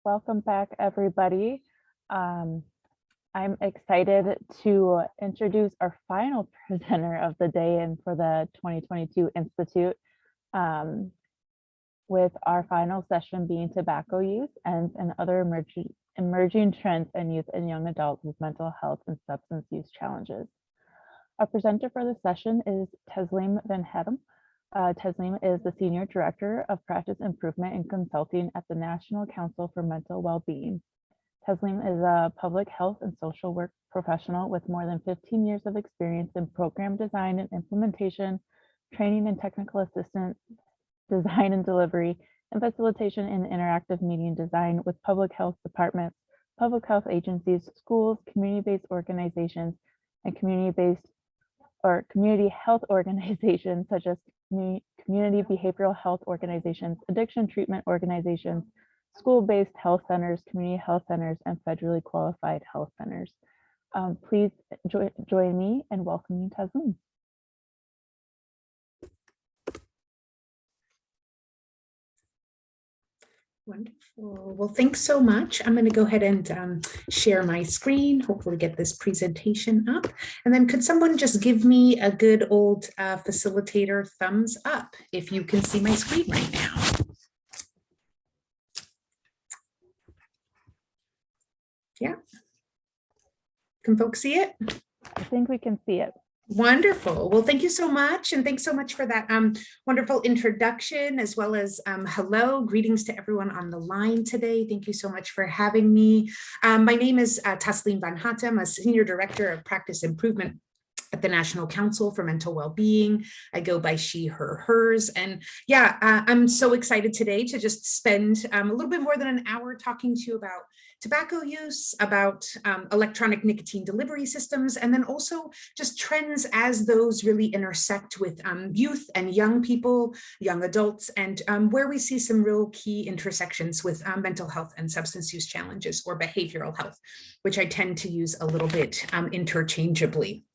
Welcome back, everybody. I'm excited to introduce our final presenter of the day and for the 2022 Institute, with our final session being tobacco use and other emerging trends in youth and young adults with mental health and substance use challenges. Our presenter for the session is Taslim Van Hedem. Taslim is the Senior Director of Practice Improvement and Consulting at the National Council for Mental Wellbeing. Taslim is a public health and social work professional with more than 15 years of experience in program design and implementation, training and technical assistance, design and delivery, and facilitation in interactive meeting design with public health departments, public health agencies, schools, community-based organizations, and community health organizations such as community behavioral health organizations, addiction treatment organizations, school-based health centers, community health centers, and federally qualified health centers. Please join me in welcoming Taslim. Wonderful. Well, thanks so much. I'm going to go ahead and share my screen, hopefully get this presentation up. And then could someone just give me a good old facilitator thumbs up if you can see my screen right now? Yeah. Can folks see it? I think we can see it. Wonderful. Well, thank you so much. And thanks so much for that wonderful introduction, as well as hello, greetings to everyone on the line today. Thank you so much for having me. My name is Taslim Van Hedem. I'm a Senior Director of Practice Improvement at the National Council for Mental Wellbeing. I go by she, her, hers. And yeah, I'm so excited today to just spend a little bit more than an hour talking to you about tobacco use, about electronic nicotine delivery systems, and then also just trends as those really intersect with youth and young people, young adults, and where we see some real key intersections with mental health and substance use challenges, or behavioral health, which I tend to use a little bit interchangeably.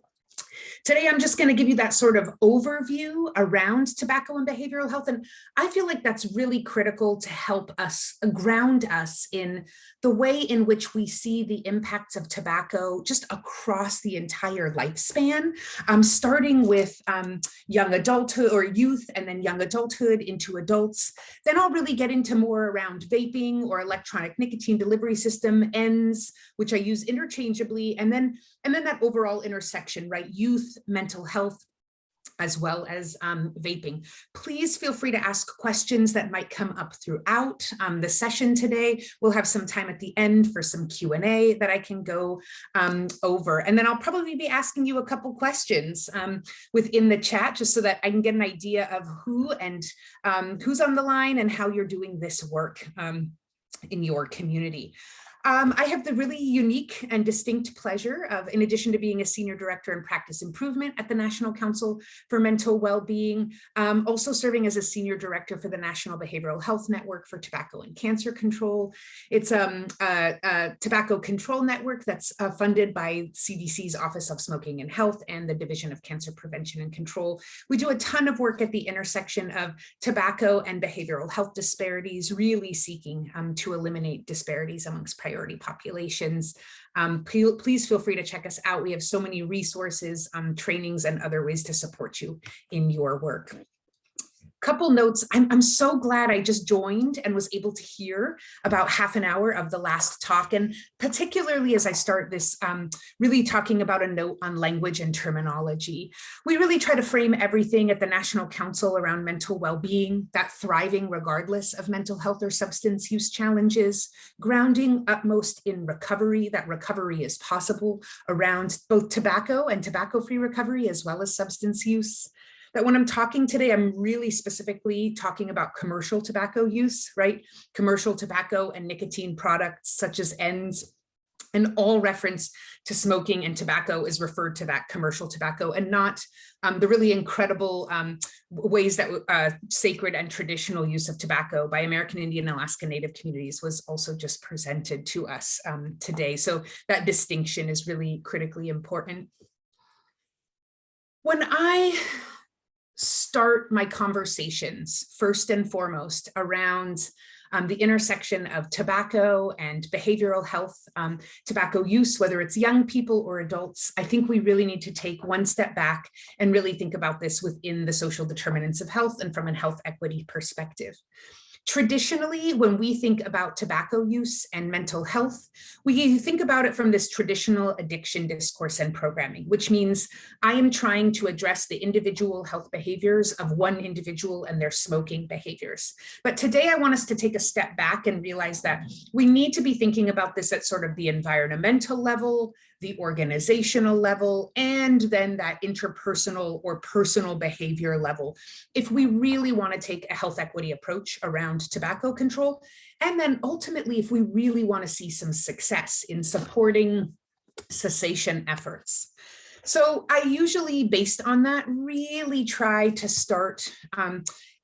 Today, I'm just going to give you that sort of overview around tobacco and behavioral health. And I feel like that's really critical to help us ground us in the way in which we see the impacts of tobacco just across the entire lifespan, starting with young adulthood or youth, and then young adulthood into adults. Then I'll really get into more around vaping or electronic nicotine delivery system, ENDS, which I use interchangeably, and then that overall intersection, right? Youth, mental health, as well as vaping. Please feel free to ask questions that might come up throughout the session today. We'll have some time at the end for some Q&A that I can go over. And then I'll probably be asking you a couple questions within the chat, just so that I can get an idea of who and who's on the line and how you're doing this work in your community. I have the really unique and distinct pleasure of, in addition to being a Senior Director in Practice Improvement at the National Council for Mental Wellbeing, also serving as a Senior Director for the National Behavioral Health Network for Tobacco and Cancer Control. It's a tobacco control network that's funded by CDC's Office of Smoking and Health and the Division of Cancer Prevention and Control. We do a ton of work at the intersection of tobacco and behavioral health disparities, really seeking to eliminate disparities amongst priority populations. Please feel free to check us out. We have so many resources, trainings, and other ways to support you in your work. Couple notes. I'm so glad I just joined and was able to hear about half an hour of the last talk, and particularly as I start this really talking about a note on language and terminology. We really try to frame everything at the National Council around mental well-being, that thriving regardless of mental health or substance use challenges, grounding utmost in recovery, that recovery is possible around both tobacco and tobacco-free recovery, as well as substance use. That when I'm talking today, I'm really specifically talking about commercial tobacco use, right? Commercial tobacco and nicotine products such as ENDS, and all reference to smoking and tobacco is referred to that commercial tobacco, and not the really incredible ways that sacred and traditional use of tobacco by American Indian and Alaska Native communities was also just presented to us today. So that distinction is really critically important. When I start my conversations, first and foremost, around the intersection of tobacco and behavioral health, tobacco use, whether it's young people or adults, I think we really need to take one step back and really think about this within the social determinants of health and from a health equity perspective. Traditionally, when we think about tobacco use and mental health, we think about it from this traditional addiction discourse and programming, which means I am trying to address the individual health behaviors of one individual and their smoking behaviors. But today I want us to take a step back and realize that we need to be thinking about this at sort of the environmental level, the organizational level, and then that interpersonal or personal behavior level, if we really want to take a health equity approach around tobacco control. And then ultimately, if we really want to see some success in supporting cessation efforts. So I usually, based on that, really try to start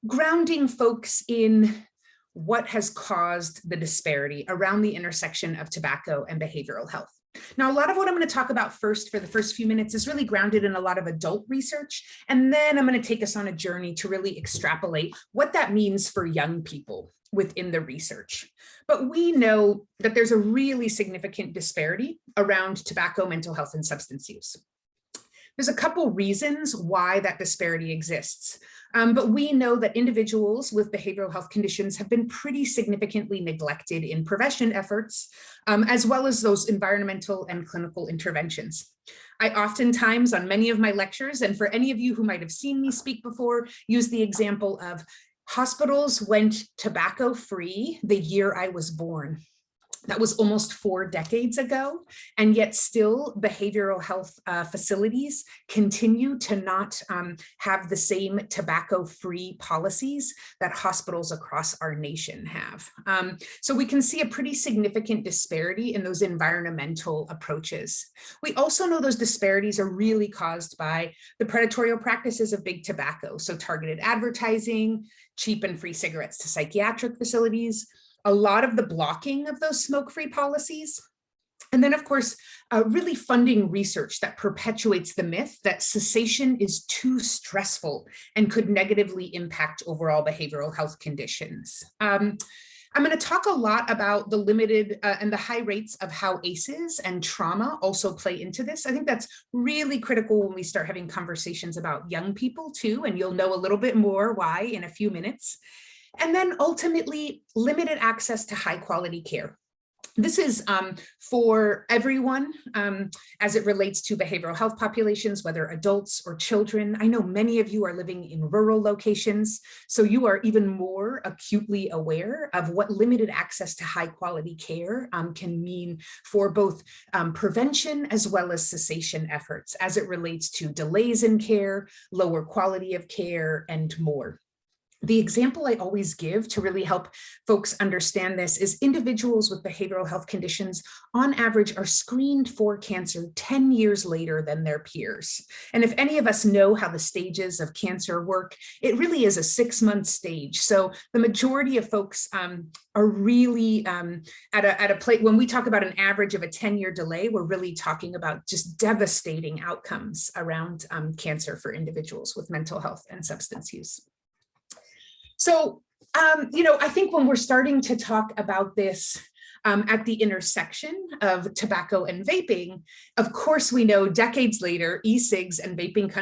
grounding folks in what has caused the disparity around the intersection of tobacco and behavioral health. Now, a lot of what I'm going to talk about first for the first few minutes is really grounded in a lot of adult research. And then I'm going to take us on a journey to really extrapolate what that means for young people within the research. But we know that there's a really significant disparity around tobacco, mental health, and substance use. There's a couple reasons why that disparity exists. But we know that individuals with behavioral health conditions have been pretty significantly neglected in prevention efforts, as well as those environmental and clinical interventions. I oftentimes, on many of my lectures, and for any of you who might have seen me speak before, use the example of hospitals went tobacco-free the year I was born. That was almost 4 decades ago, and yet still behavioral health facilities continue to not have the same tobacco-free policies that hospitals across our nation have. So we can see a pretty significant disparity in those environmental approaches. We also know those disparities are really caused by the predatory practices of big tobacco, so targeted advertising, cheap and free cigarettes to psychiatric facilities, a lot of the blocking of those smoke-free policies. And then, of course, really funding research that perpetuates the myth that cessation is too stressful and could negatively impact overall behavioral health conditions. I'm going to talk a lot about the limited and the high rates of how ACEs and trauma also play into this. I think that's really critical when we start having conversations about young people too, and you'll know a little bit more why in a few minutes. And then ultimately, limited access to high quality care. This is for everyone as it relates to behavioral health populations, whether adults or children. I know many of you are living in rural locations, so you are even more acutely aware of what limited access to high quality care can mean for both prevention as well as cessation efforts as it relates to delays in care, lower quality of care, and more. The example I always give to really help folks understand this is individuals with behavioral health conditions on average are screened for cancer 10 years later than their peers. And if any of us know how the stages of cancer work, it really is a 6-month stage. So the majority of folks are really at a place, when we talk about an average of a 10-year delay, we're really talking about just devastating outcomes around cancer for individuals with mental health and substance use. So, I think when we're starting to talk about this at the intersection of tobacco and vaping, of course, we know decades later, e-cigs and vaping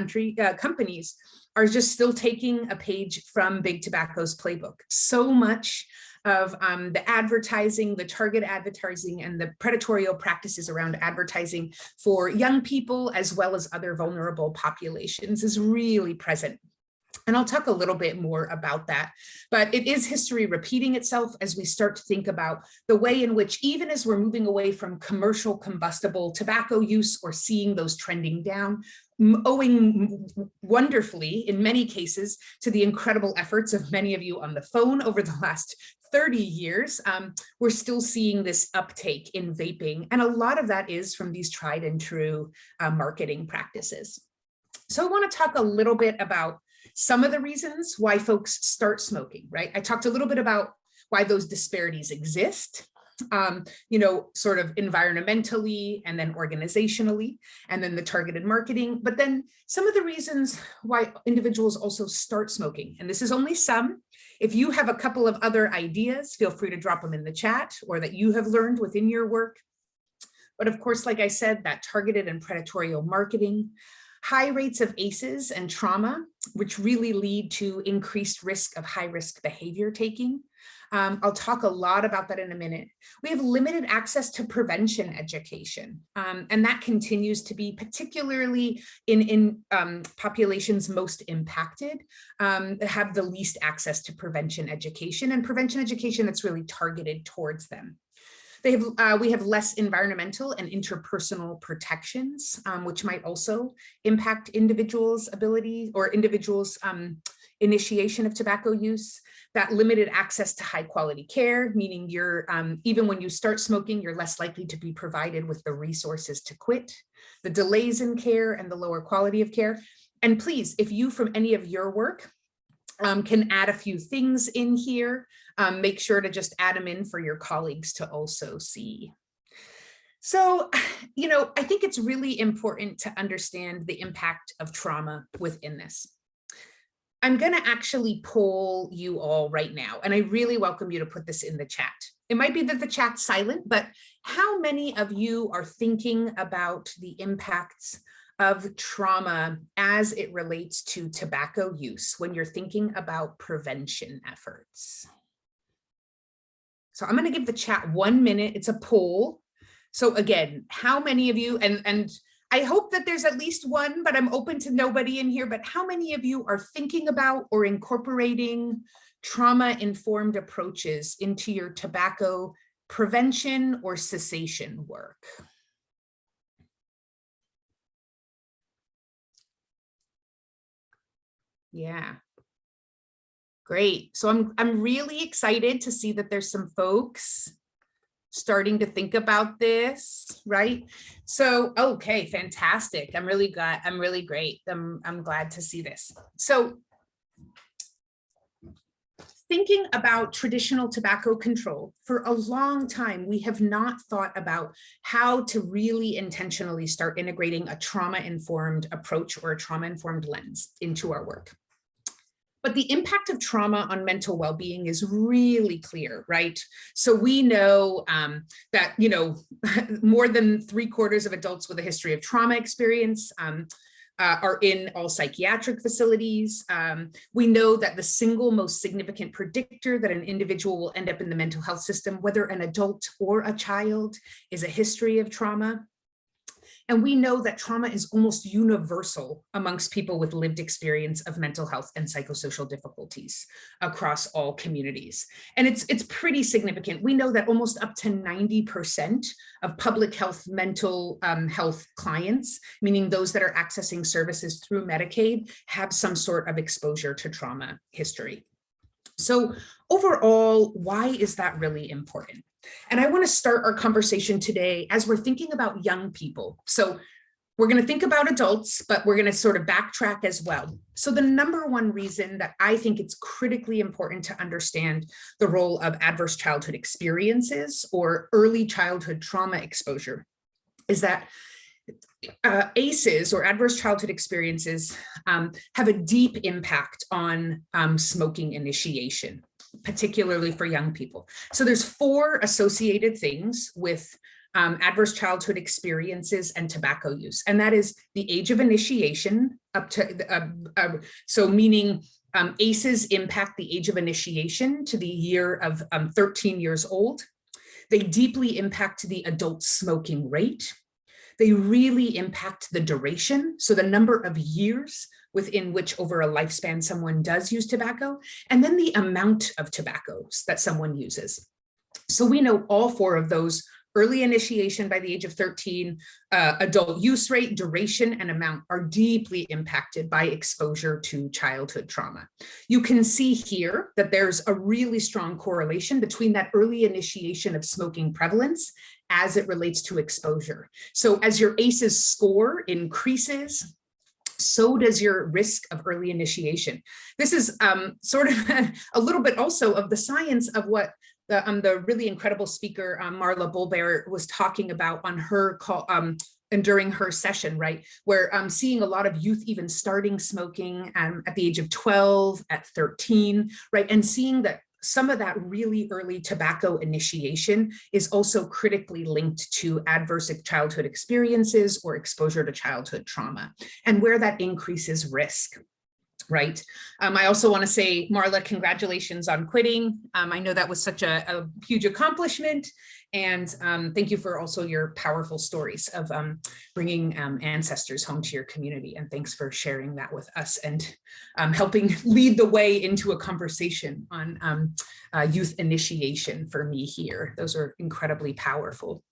companies are just still taking a page from big tobacco's playbook. So much of the advertising, the target advertising, and the predatory practices around advertising for young people, as well as other vulnerable populations, is really present. And I'll talk a little bit more about that, but it is history repeating itself as we start to think about the way in which, even as we're moving away from commercial combustible tobacco use or seeing those trending down, owing wonderfully, in many cases, to the incredible efforts of many of you on the phone over the last 30 years, we're still seeing this uptake in vaping. And a lot of that is from these tried and true marketing practices. So I want to talk a little bit about some of the reasons why folks start smoking, right? I talked a little bit about why those disparities exist, sort of environmentally and then organizationally, and then the targeted marketing, but then some of the reasons why individuals also start smoking. And this is only some. If you have a couple of other ideas, feel free to drop them in the chat or that you have learned within your work. But of course, like I said, that targeted and predatory marketing, high rates of ACEs and trauma, which really lead to increased risk of high-risk behavior taking. I'll talk a lot about that in a minute. We have limited access to prevention education, and that continues to be particularly in populations most impacted, have the least access to prevention education, and prevention education that's really targeted towards them. We have less environmental and interpersonal protections, which might also impact individuals' ability or individuals' initiation of tobacco use. That limited access to high quality care, meaning you're even when you start smoking, you're less likely to be provided with the resources to quit. The delays in care and the lower quality of care. And please, if you from any of your work can add a few things in here, make sure to just add them in for your colleagues to also see. So, I think it's really important to understand the impact of trauma within this. I'm going to actually poll you all right now, and I really welcome you to put this in the chat. It might be that the chat's silent, but how many of you are thinking about the impacts of trauma as it relates to tobacco use when you're thinking about prevention efforts? So I'm going to give the chat 1 minute. It's a poll. So again, how many of you, and I hope that there's at least one, but I'm open to nobody in here, but how many of you are thinking about or incorporating trauma-informed approaches into your tobacco prevention or cessation work? Yeah, great. So I'm really excited to see that there's some folks starting to think about this, right? So, okay, fantastic. I'm really glad. I'm really great. I'm glad to see this. So, thinking about traditional tobacco control, for a long time, we have not thought about how to really intentionally start integrating a trauma-informed approach or a trauma-informed lens into our work. But the impact of trauma on mental well-being is really clear, right? So we know that, more than 3/4 of adults with a history of trauma experience are in all psychiatric facilities. We know that the single most significant predictor that an individual will end up in the mental health system, whether an adult or a child, is a history of trauma. And we know that trauma is almost universal amongst people with lived experience of mental health and psychosocial difficulties across all communities. And it's pretty significant. We know that almost up to 90% of public health mental health clients, meaning those that are accessing services through Medicaid, have some sort of exposure to trauma history. So overall, why is that really important? And I want to start our conversation today as we're thinking about young people. So we're going to think about adults, but we're going to sort of backtrack as well. So the number one reason that I think it's critically important to understand the role of adverse childhood experiences or early childhood trauma exposure is that ACEs, or adverse childhood experiences, have a deep impact on smoking initiation, particularly for young people. So there's 4 associated things with adverse childhood experiences and tobacco use, and that is the age of initiation up to, so meaning ACEs impact the age of initiation to the year of 13 years old. They deeply impact the adult smoking rate. They really impact the duration, so the number of years within which over a lifespan someone does use tobacco, and then the amount of tobaccos that someone uses. So we know all 4 of those: early initiation by the age of 13, adult use rate, duration, and amount are deeply impacted by exposure to childhood trauma. You can see here that there's a really strong correlation between that early initiation of smoking prevalence as it relates to exposure. So as your ACEs score increases, so does your risk of early initiation. This is sort of a little bit also of the science of what the really incredible speaker, Marla Bolbear, was talking about on her call, and during her session, right, where I'm seeing a lot of youth even starting smoking at the age of 12, at 13, right, and seeing that some of that really early tobacco initiation is also critically linked to adverse childhood experiences or exposure to childhood trauma, and where that increases risk. Right. I also want to say, Marla, congratulations on quitting. I know that was such a huge accomplishment. And thank you for also your powerful stories of bringing ancestors home to your community. And thanks for sharing that with us and helping lead the way into a conversation on youth initiation for me here. Those are incredibly powerful.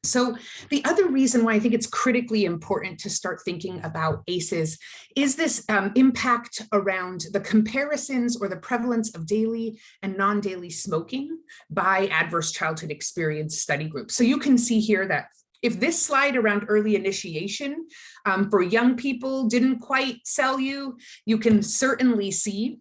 So the other reason why I think it's critically important to start thinking about ACEs is this impact around the comparisons or the prevalence of daily and non-daily smoking by adverse childhood experience study groups. So you can see here that if this slide around early initiation for young people didn't quite sell you, you can certainly see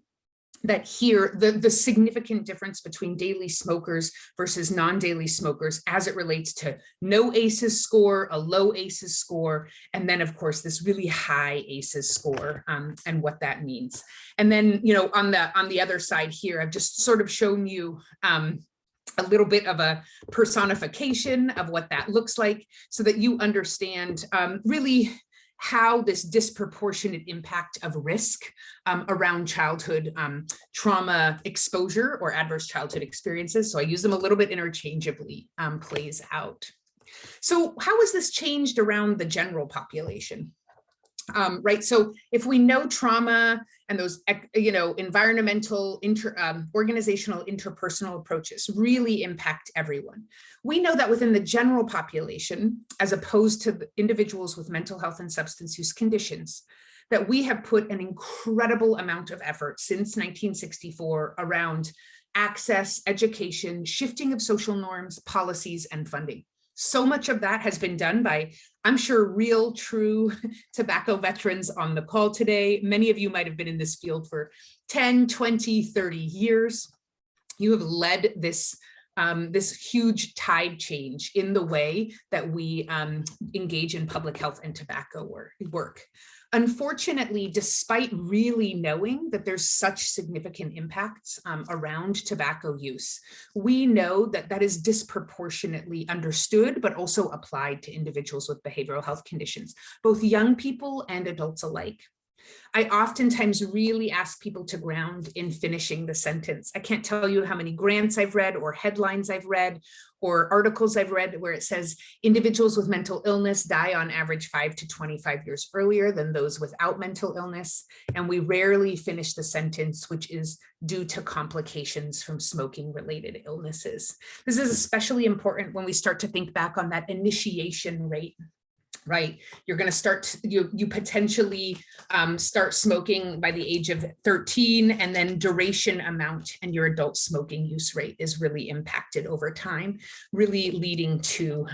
that here, the significant difference between daily smokers versus non-daily smokers as it relates to no ACEs score, a low ACEs score, and then of course this really high ACEs score and what that means. And then, you know, on the other side here, I've just sort of shown you a little bit of a personification of what that looks like so that you understand really how this disproportionate impact of risk around childhood trauma exposure or adverse childhood experiences, so I use them a little bit interchangeably, plays out. So how has this changed around the general population? Right, so if we know trauma and those, you know, environmental, organizational, interpersonal approaches really impact everyone. We know that within the general population, as opposed to the individuals with mental health and substance use conditions, that we have put an incredible amount of effort since 1964 around access, education, shifting of social norms, policies, and funding. So much of that has been done by, I'm sure, real, true tobacco veterans on the call today. Many of you might have been in this field for 10, 20, 30 years. You have led this, this huge tide change in the way that we engage in public health and tobacco work. Unfortunately, despite really knowing that there's such significant impacts around tobacco use, we know that that is disproportionately understood, but also applied to individuals with behavioral health conditions, both young people and adults alike. I oftentimes really ask people to ground in finishing the sentence. I can't tell you how many grants I've read or headlines I've read or articles I've read where it says individuals with mental illness die on average 5 to 25 years earlier than those without mental illness. And we rarely finish the sentence, which is due to complications from smoking related illnesses. This is especially important when we start to think back on that initiation rate. Right, you're going to start, you potentially start smoking by the age of 13, and then duration amount and your adult smoking use rate is really impacted over time, really leading to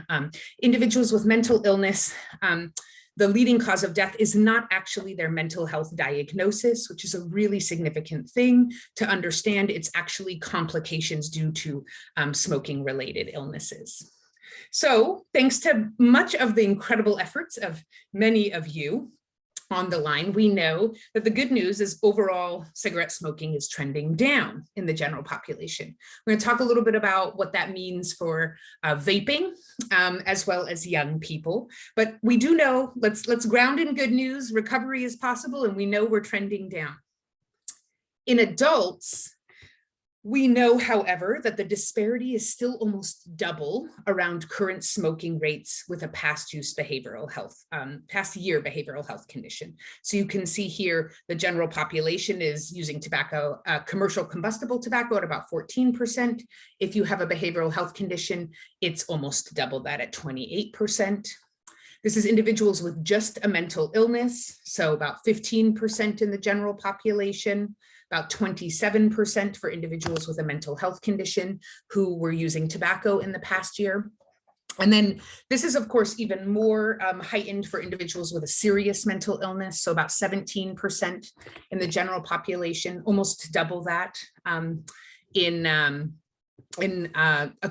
individuals with mental illness. The leading cause of death is not actually their mental health diagnosis, which is a really significant thing to understand. It's actually complications due to smoking related illnesses. So thanks to much of the incredible efforts of many of you on the line, we know that the good news is overall cigarette smoking is trending down in the general population. We're going to talk a little bit about what that means for vaping as well as young people. But we do know, let's ground in good news, recovery is possible, and we know we're trending down. In adults, we know, however, that the disparity is still almost double around current smoking rates with a past year behavioral health condition. So you can see here, the general population is using tobacco, commercial combustible tobacco at about 14%. If you have a behavioral health condition, it's almost double that at 28%. This is individuals with just a mental illness, so about 15% in the general population, about 27% for individuals with a mental health condition who were using tobacco in the past year. And then this is, of course, even more heightened for individuals with a serious mental illness, so about 17% in the general population, almost double that in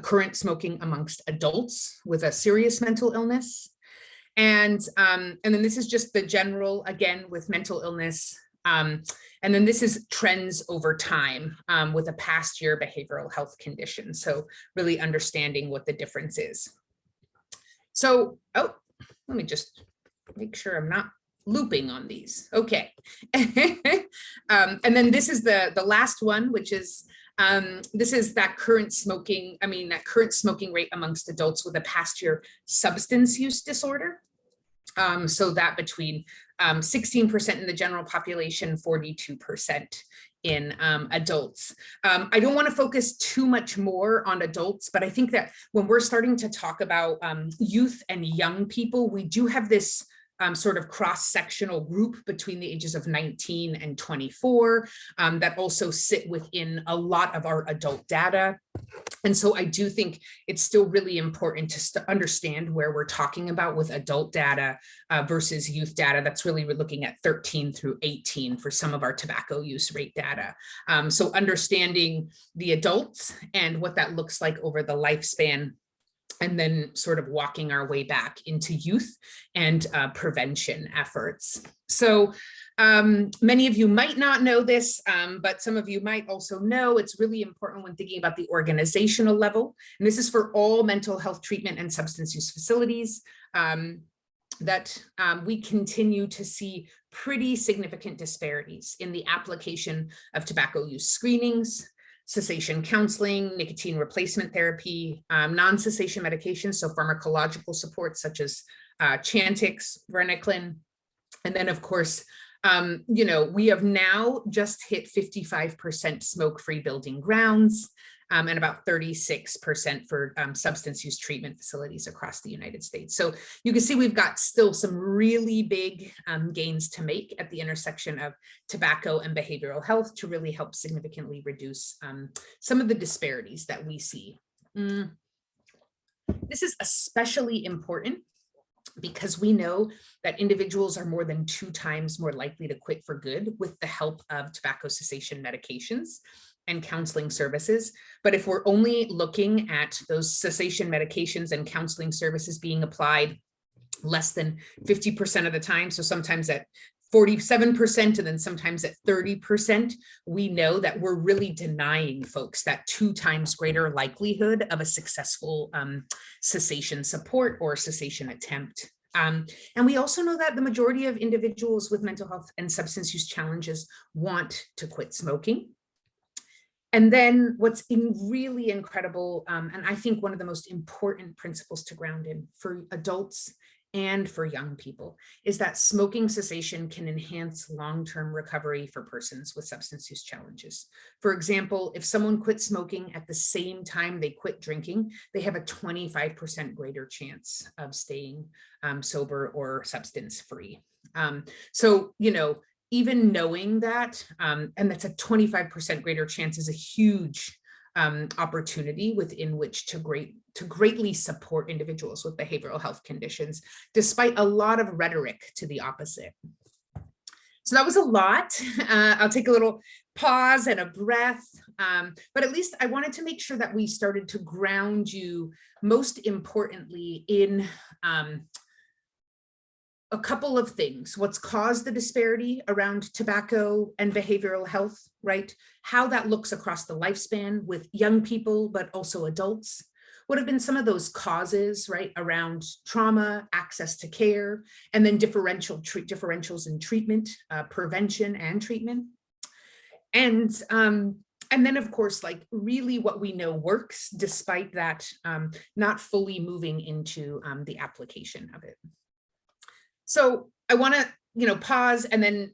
current smoking amongst adults with a serious mental illness. And then this is just the general, again, with mental illness. And then this is trends over time with a past year behavioral health condition. So really understanding what the difference is. So, oh, let me just make sure I'm not looping on these. Okay. And then this is the last one, which is this is that current smoking rate amongst adults with a past year substance use disorder. So that between 16% in the general population, 42% in adults. I don't want to focus too much more on adults, but I think that when we're starting to talk about youth and young people, we do have this sort of cross-sectional group between the ages of 19 and 24 that also sit within a lot of our adult data. And so I do think it's still really important to understand where we're talking about with adult data versus youth data. That's really, we're looking at 13 through 18 for some of our tobacco use rate data. So understanding the adults and what that looks like over the lifespan, and then sort of walking our way back into youth and prevention efforts. So many of you might not know this, but some of you might also know it's really important when thinking about the organizational level. And this is for all mental health treatment and substance use facilities, that we continue to see pretty significant disparities in the application of tobacco use screenings, cessation counseling, nicotine replacement therapy, non-cessation medications, so pharmacological support such as Chantix, varenicline, and then of course, we have now just hit 55% smoke-free building grounds, and about 36% for substance use treatment facilities across the United States. So you can see we've got still some really big gains to make at the intersection of tobacco and behavioral health to really help significantly reduce some of the disparities that we see. This is especially important because we know that individuals are more than 2 times more likely to quit for good with the help of tobacco cessation medications and counseling services. But if we're only looking at those cessation medications and counseling services being applied less than 50% of the time, so sometimes at 47% and then sometimes at 30%, we know that we're really denying folks that 2 times greater likelihood of a successful cessation support or cessation attempt. And we also know that the majority of individuals with mental health and substance use challenges want to quit smoking. And then what's really incredible, and I think one of the most important principles to ground in for adults and for young people, is that smoking cessation can enhance long-term recovery for persons with substance use challenges. For example, if someone quits smoking at the same time they quit drinking, they have a 25% greater chance of staying sober or substance-free. So, even knowing that, and that's a 25% greater chance, is a huge opportunity within which to greatly support individuals with behavioral health conditions, despite a lot of rhetoric to the opposite. So that was a lot. I'll take a little pause and a breath, but at least I wanted to make sure that we started to ground you, most importantly, in a couple of things: what's caused the disparity around tobacco and behavioral health, right? How that looks across the lifespan with young people, but also adults. What have been some of those causes, right, around trauma, access to care, and then differentials in treatment, prevention and treatment. And then, of course, like really what we know works, despite that not fully moving into the application of it. So I want to, pause and then,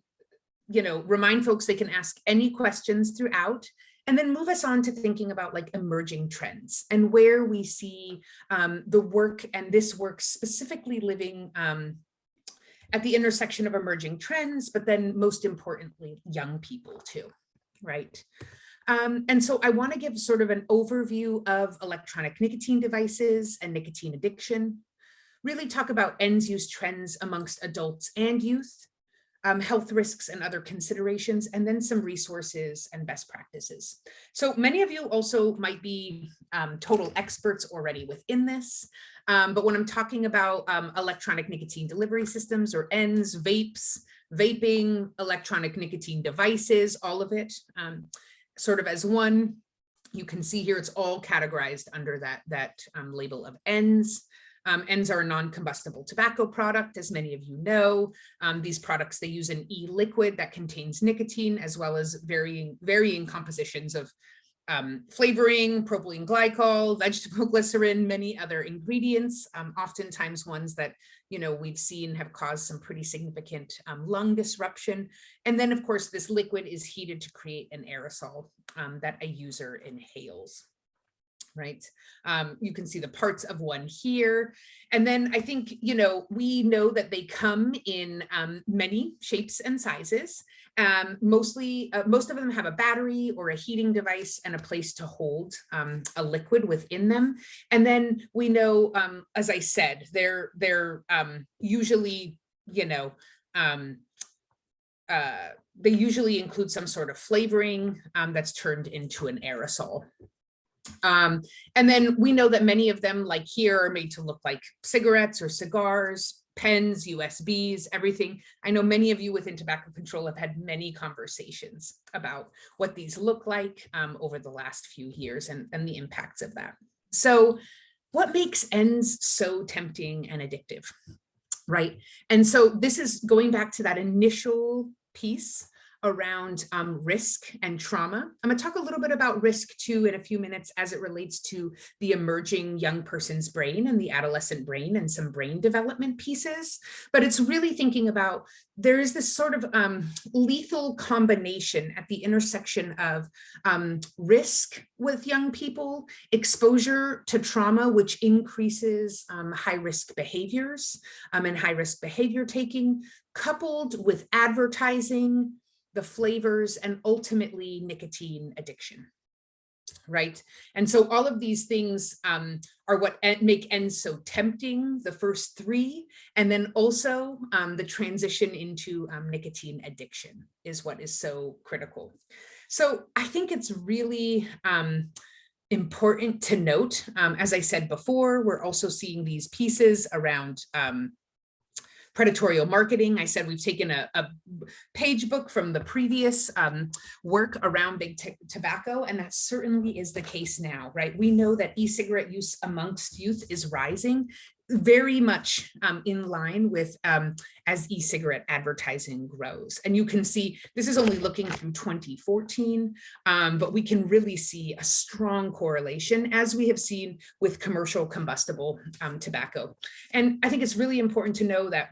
remind folks they can ask any questions throughout, and then move us on to thinking about like emerging trends and where we see the work and this work specifically living at the intersection of emerging trends, but then most importantly, young people too, right? And so I want to give sort of an overview of electronic nicotine devices and nicotine addiction, really talk about ends use trends amongst adults and youth, health risks and other considerations, and then some resources and best practices. So many of you also might be total experts already within this, but when I'm talking about electronic nicotine delivery systems, or ENDS, vapes, vaping, electronic nicotine devices, all of it sort of as one, you can see here it's all categorized under that label of ENDS. ENDS are a non-combustible tobacco product, as many of you know. These products, they use an e-liquid that contains nicotine, as well as varying compositions of flavoring, propylene glycol, vegetable glycerin, many other ingredients, oftentimes ones that, you know, we've seen have caused some pretty significant lung disruption. And then, of course, this liquid is heated to create an aerosol that a user inhales. Right. You can see the parts of one here. And then I think, you know, we know that they come in many shapes and sizes. Most of them have a battery or a heating device and a place to hold a liquid within them. And then we know, as I said, they're usually, you know, they usually include some sort of flavoring that's turned into an aerosol. And then we know that many of them, like here, are made to look like cigarettes or cigars, pens, USBs, everything. I know many of you within tobacco control have had many conversations about what these look like over the last few years and the impacts of that. So what makes ENDS so tempting and addictive, right? And so this is going back to that initial piece around risk and trauma. I'm going to talk a little bit about risk too in a few minutes as it relates to the emerging young person's brain and the adolescent brain and some brain development pieces. But it's really thinking about, there is this sort of lethal combination at the intersection of risk with young people, exposure to trauma, which increases high-risk behaviors and high-risk behavior taking, coupled with advertising, the flavors, and ultimately nicotine addiction, right? And so all of these things are what make ENDS so tempting, the first three, and then also the transition into nicotine addiction is what is so critical. So I think it's really important to note, as I said before, we're also seeing these pieces around predatorial marketing. I said we've taken a page book from the previous work around big tobacco, and that certainly is the case now, right? We know that e-cigarette use amongst youth is rising, very much in line with as e-cigarette advertising grows. And you can see, this is only looking through 2014, but we can really see a strong correlation, as we have seen with commercial combustible tobacco. And I think it's really important to know that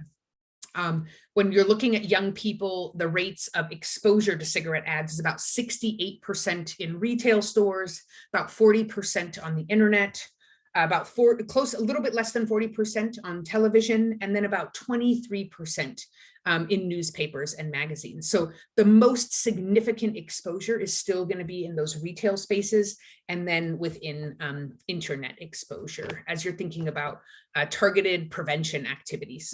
when you're looking at young people, the rates of exposure to cigarette ads is about 68% in retail stores, about 40% on the internet, about a little bit less than 40% on television, and then about 23% in newspapers and magazines. So the most significant exposure is still going to be in those retail spaces, and then within internet exposure, as you're thinking about targeted prevention activities.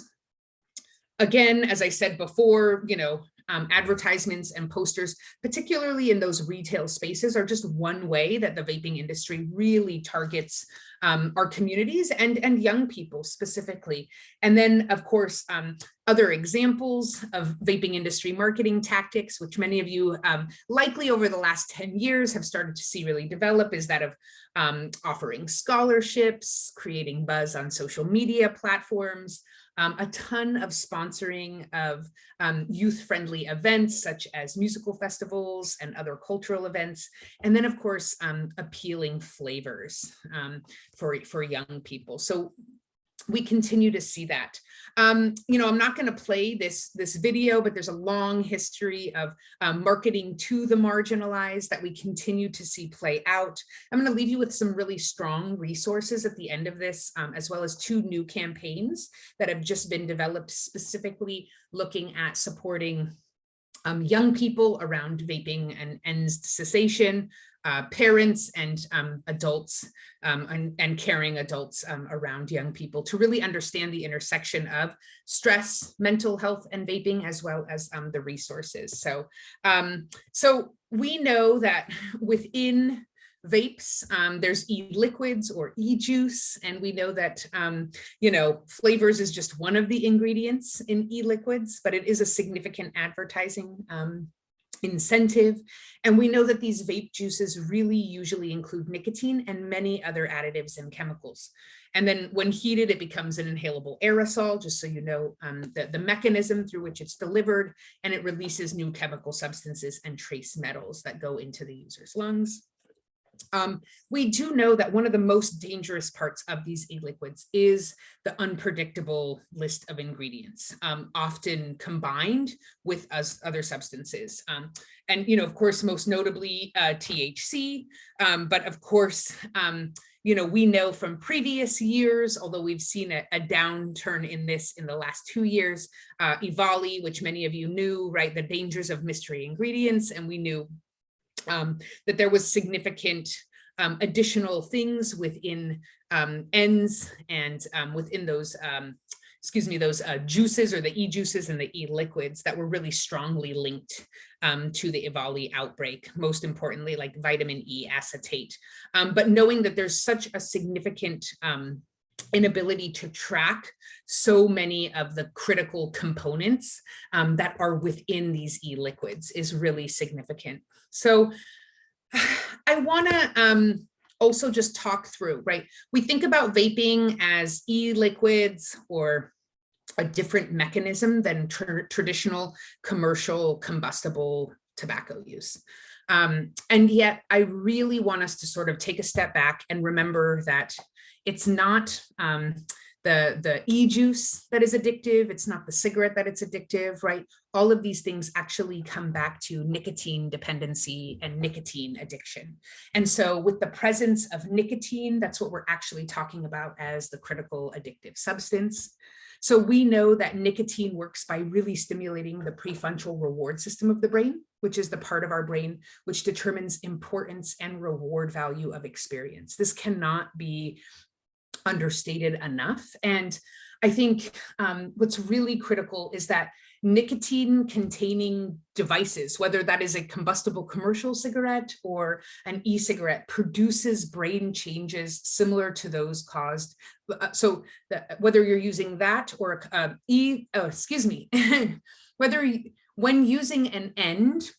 Again, as I said before, you know, advertisements and posters, particularly in those retail spaces, are just one way that the vaping industry really targets our communities and young people specifically. And then, of course, other examples of vaping industry marketing tactics, which many of you likely over the last 10 years have started to see really develop, is that of offering scholarships, creating buzz on social media platforms, a ton of sponsoring of youth-friendly events such as musical festivals and other cultural events, and then of course appealing flavors for young people. So we continue to see that. You know, I'm not going to play this video, but there's a long history of marketing to the marginalized that we continue to see play out. I'm going to leave you with some really strong resources at the end of this, as well as 2 new campaigns that have just been developed specifically looking at supporting young people around vaping and ends cessation, parents and adults and caring adults around young people to really understand the intersection of stress, mental health, and vaping, as well as the resources. So, so we know that within vapes, there's e-liquids or e-juice, and we know that flavors is just one of the ingredients in e-liquids, but it is a significant advertising incentive. And we know that these vape juices really usually include nicotine and many other additives and chemicals. And then when heated, it becomes an inhalable aerosol, just so you know the mechanism through which it's delivered, and it releases new chemical substances and trace metals that go into the user's lungs. We do know that one of the most dangerous parts of these e-liquids is the unpredictable list of ingredients, often combined with other substances. And, of course, most notably THC, but of course, we know from previous years, although we've seen a downturn in this in the last 2 years, EVALI, which many of you knew, right, the dangers of mystery ingredients, and we knew that there was significant additional things within ends and within those, those juices, or the e-juices and the e-liquids, that were really strongly linked to the EVALI outbreak, most importantly, like vitamin E acetate. But knowing that there's such a significant inability to track so many of the critical components that are within these e-liquids is really significant. So I want to also just talk through, right? We think about vaping as e-liquids or a different mechanism than traditional commercial combustible tobacco use. And yet I really want us to sort of take a step back and remember that it's not the e-juice that is addictive. It's not the cigarette that it's addictive, right? All of these things actually come back to nicotine dependency and nicotine addiction. And so with the presence of nicotine, that's what we're actually talking about as the critical addictive substance. So we know that nicotine works by really stimulating the prefrontal reward system of the brain, which is the part of our brain which determines importance and reward value of experience. This cannot be understated enough. And I think what's really critical is that nicotine containing devices, whether that is a combustible commercial cigarette or an e-cigarette, produces brain changes similar to those caused. So whether you're using that or when using an end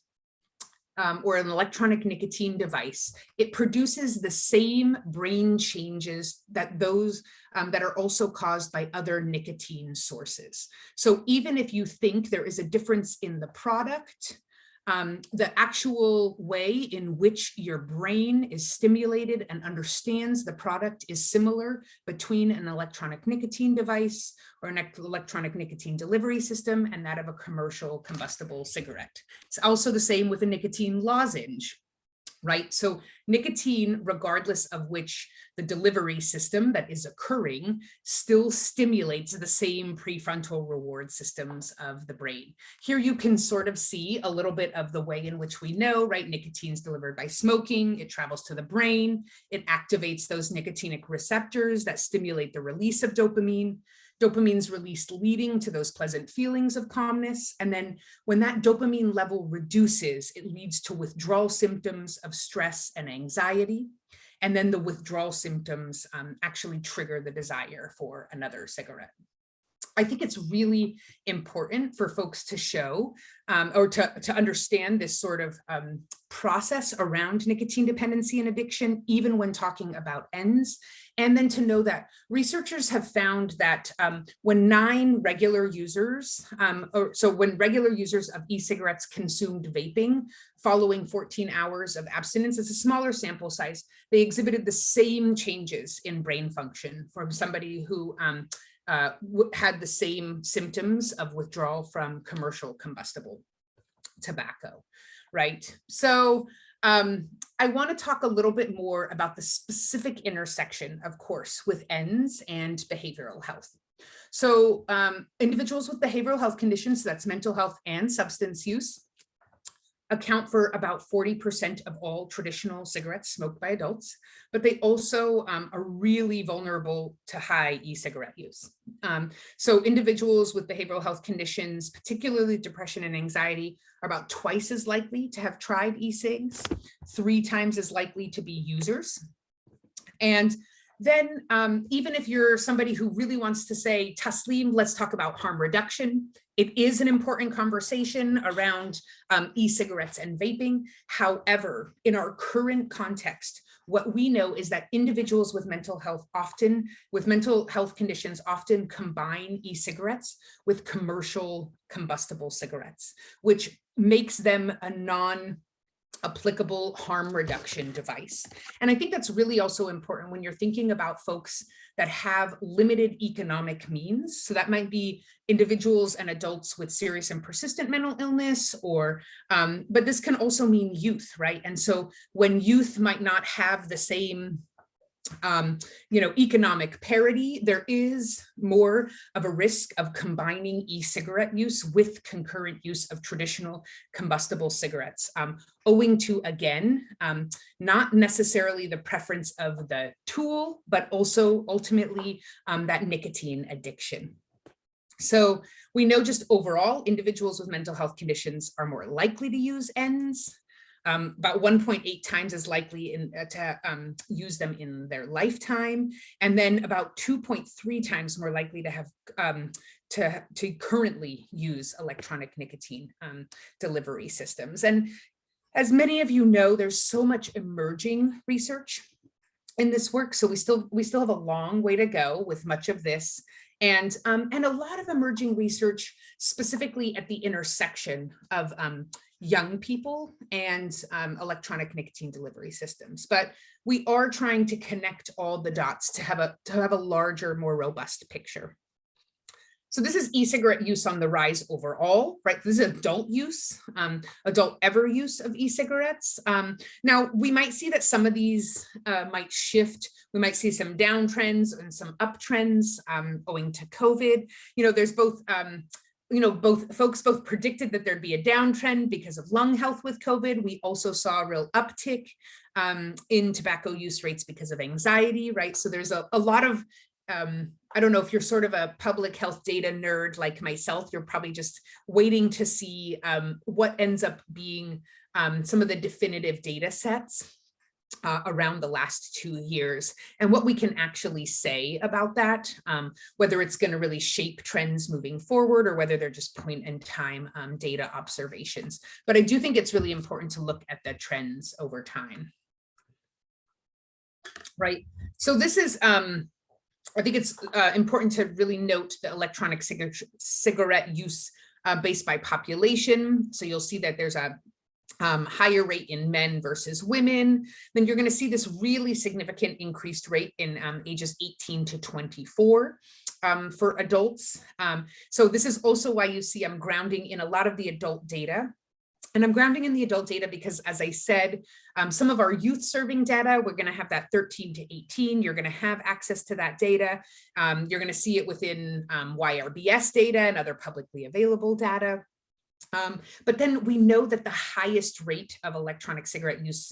or an electronic nicotine device, it produces the same brain changes that those that are also caused by other nicotine sources. So even if you think there is a difference in the product, the actual way in which your brain is stimulated and understands the product is similar between an electronic nicotine device or an electronic nicotine delivery system and that of a commercial combustible cigarette. It's also the same with a nicotine lozenge, right? So nicotine, regardless of which the delivery system that is occurring, still stimulates the same prefrontal reward systems of the brain. Here you can sort of see a little bit of the way in which we know, right? Nicotine is delivered by smoking, it travels to the brain, it activates those nicotinic receptors that stimulate the release of dopamine. Dopamine's released, leading to those pleasant feelings of calmness. And then when that dopamine level reduces, it leads to withdrawal symptoms of stress and anxiety. And then the withdrawal symptoms actually trigger the desire for another cigarette. I think it's really important for folks to show or to understand this sort of process around nicotine dependency and addiction, even when talking about ends. And then to know that researchers have found that when when regular users of e-cigarettes consumed vaping following 14 hours of abstinence, it's a smaller sample size, they exhibited the same changes in brain function from somebody who had the same symptoms of withdrawal from commercial combustible tobacco, right? So I want to talk a little bit more about the specific intersection, of course, with ends and behavioral health. So individuals with behavioral health conditions, so that's mental health and substance use, account for about 40% of all traditional cigarettes smoked by adults, but they also are really vulnerable to high e-cigarette use. So individuals with behavioral health conditions, particularly depression and anxiety, are about twice as likely to have tried e-cigs, 3 times as likely to be users. And then even if you're somebody who really wants to say, Taslim, let's talk about harm reduction. It is an important conversation around e-cigarettes and vaping. However, in our current context, what we know is that individuals with mental health conditions often combine e-cigarettes with commercial combustible cigarettes, which makes them a non-applicable harm reduction device. And I think that's really also important when you're thinking about folks that have limited economic means. So that might be individuals and adults with serious and persistent mental illness, or, but this can also mean youth, right? And so when youth might not have the same economic parity, there is more of a risk of combining e-cigarette use with concurrent use of traditional combustible cigarettes, owing to, again, not necessarily the preference of the tool, but also ultimately that nicotine addiction. So we know just overall, individuals with mental health conditions are more likely to use ENDS, about 1.8 times as likely to use them in their lifetime, and then about 2.3 times more likely to have to currently use electronic nicotine delivery systems. And as many of you know, there's so much emerging research in this work, so we still have a long way to go with much of this. And a lot of emerging research specifically at the intersection of young people and electronic nicotine delivery systems. But we are trying to connect all the dots to have a larger, more robust picture. So this is e-cigarette use on the rise overall, right? This is adult use, adult ever use of e-cigarettes. Now, we might see that some of these might shift. We might see some downtrends and some uptrends owing to COVID. There's both, folks predicted that there'd be a downtrend because of lung health with COVID. We also saw a real uptick in tobacco use rates because of anxiety, right? So there's a lot of, I don't know if you're sort of a public health data nerd like myself, you're probably just waiting to see what ends up being some of the definitive data sets around the last 2 years and what we can actually say about that, whether it's going to really shape trends moving forward or whether they're just point in time data observations. But I do think it's really important to look at the trends over time. Right. So this is, I think it's important to really note the electronic cigarette use based by population. So you'll see that there's a higher rate in men versus women. Then you're going to see this really significant increased rate in ages 18 to 24 for adults. So this is also why you see I'm grounding in a lot of the adult data. And I'm grounding in the adult data because, as I said, some of our youth serving data, we're going to have that 13 to 18. You're going to have access to that data. You're going to see it within YRBS data and other publicly available data. But then we know that the highest rate of electronic cigarette use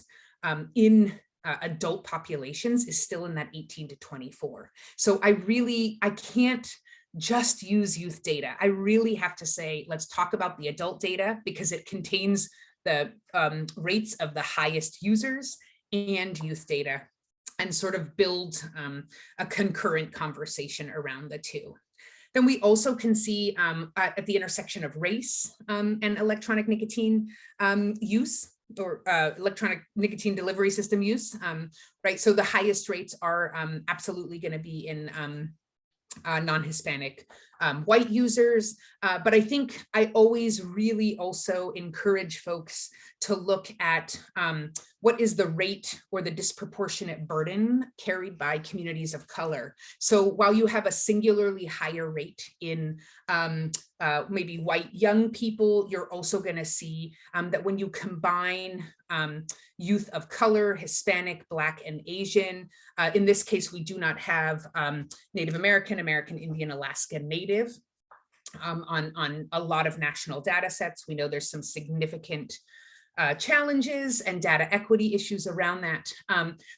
in adult populations is still in that 18 to 24. So I can't just use youth data. I really have to say, let's talk about the adult data because it contains the rates of the highest users and youth data and sort of build a concurrent conversation around the two. Then we also can see at the intersection of race and electronic nicotine use or electronic nicotine delivery system use, right? So the highest rates are absolutely going to be in non-Hispanic white users. But I think I always really also encourage folks to look at what is the rate or the disproportionate burden carried by communities of color. So while you have a singularly higher rate in maybe white young people, you're also going to see that when you combine youth of color, Hispanic, Black, and Asian, in this case, we do not have Native American, American Indian, Alaska Native on a lot of national data sets. We know there's some significant challenges and data equity issues around that.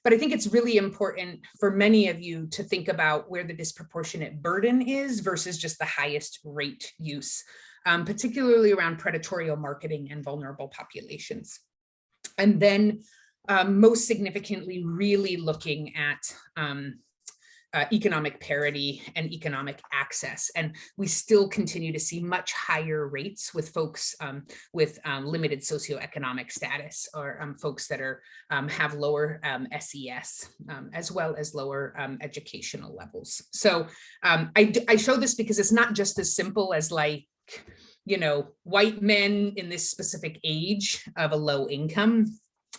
But I think it's really important for many of you to think about where the disproportionate burden is versus just the highest rate use, particularly around predatory marketing and vulnerable populations. And then most significantly, really looking at economic parity and economic access. And we still continue to see much higher rates with folks with limited socioeconomic status, or folks that are have lower SES, as well as lower educational levels. So I show this because it's not just as simple as like, you know, white men in this specific age of a low income.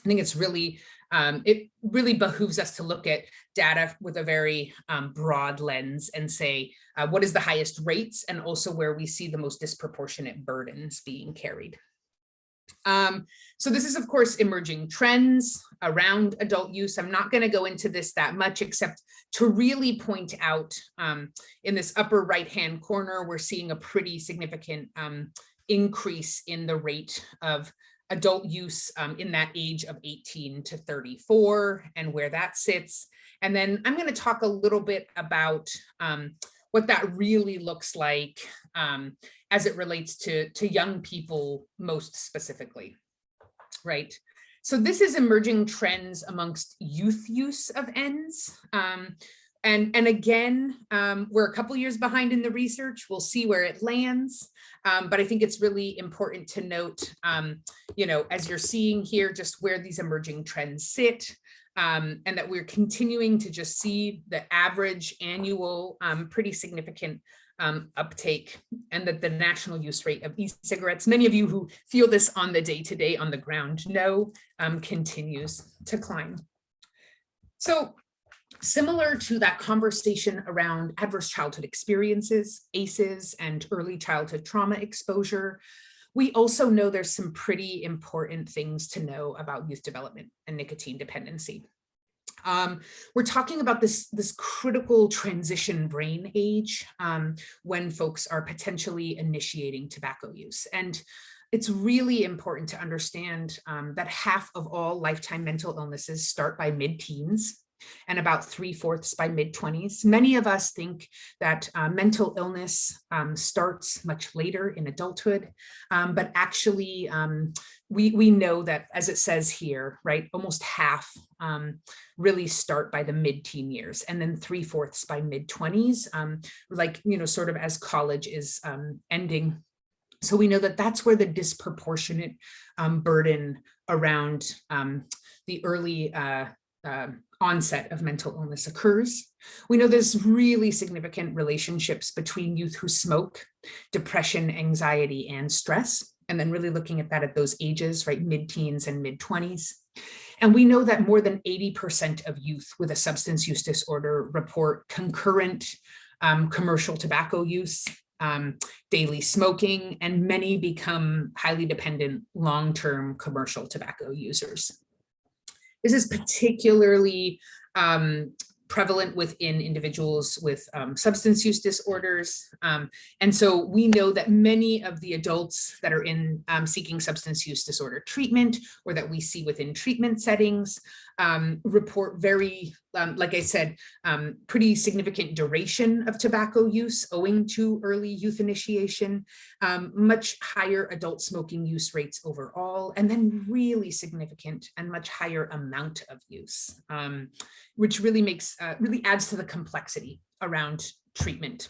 I think it's really, it really behooves us to look at data with a very broad lens and say, what is the highest rates, and also where we see the most disproportionate burdens being carried. So this is, of course, emerging trends around adult use. I'm not going to go into this that much, except to really point out in this upper right-hand corner, we're seeing a pretty significant increase in the rate of adult use in that age of 18 to 34 and where that sits. And then I'm going to talk a little bit about what that really looks like as it relates to young people most specifically, right? So this is emerging trends amongst youth use of ENDS. And again, we're a couple years behind in the research. We'll see where it lands. But I think it's really important to note, you know, as you're seeing here, just where these emerging trends sit, and that we're continuing to just see the average annual pretty significant uptake, and that the national use rate of e-cigarettes, many of you who feel this on the day-to-day on the ground know, continues to climb. So similar to that conversation around adverse childhood experiences, ACEs, and early childhood trauma exposure, we also know there's some pretty important things to know about youth development and nicotine dependency. We're talking about this critical transition brain age when folks are potentially initiating tobacco use. And it's really important to understand that half of all lifetime mental illnesses start by mid-teens, and about 3/4 by mid-20s. Many of us think that mental illness starts much later in adulthood, but actually we know that, as it says here, right, almost half really start by the mid-teen years, and then 3/4 by mid-20s, like, you know, sort of as college is ending. So we know that that's where the disproportionate burden around the early onset of mental illness occurs. We know there's really significant relationships between youth who smoke, depression, anxiety, and stress, and then really looking at that at those ages, right, mid-teens and mid-20s. And we know that more than 80% of youth with a substance use disorder report concurrent commercial tobacco use, daily smoking, and many become highly dependent long-term commercial tobacco users. This is particularly prevalent within individuals with substance use disorders. And so we know that many of the adults that are in seeking substance use disorder treatment, or that we see within treatment settings, report very, like I said, pretty significant duration of tobacco use owing to early youth initiation, much higher adult smoking use rates overall, and then really significant and much higher amount of use, which really makes, really adds to the complexity around treatment,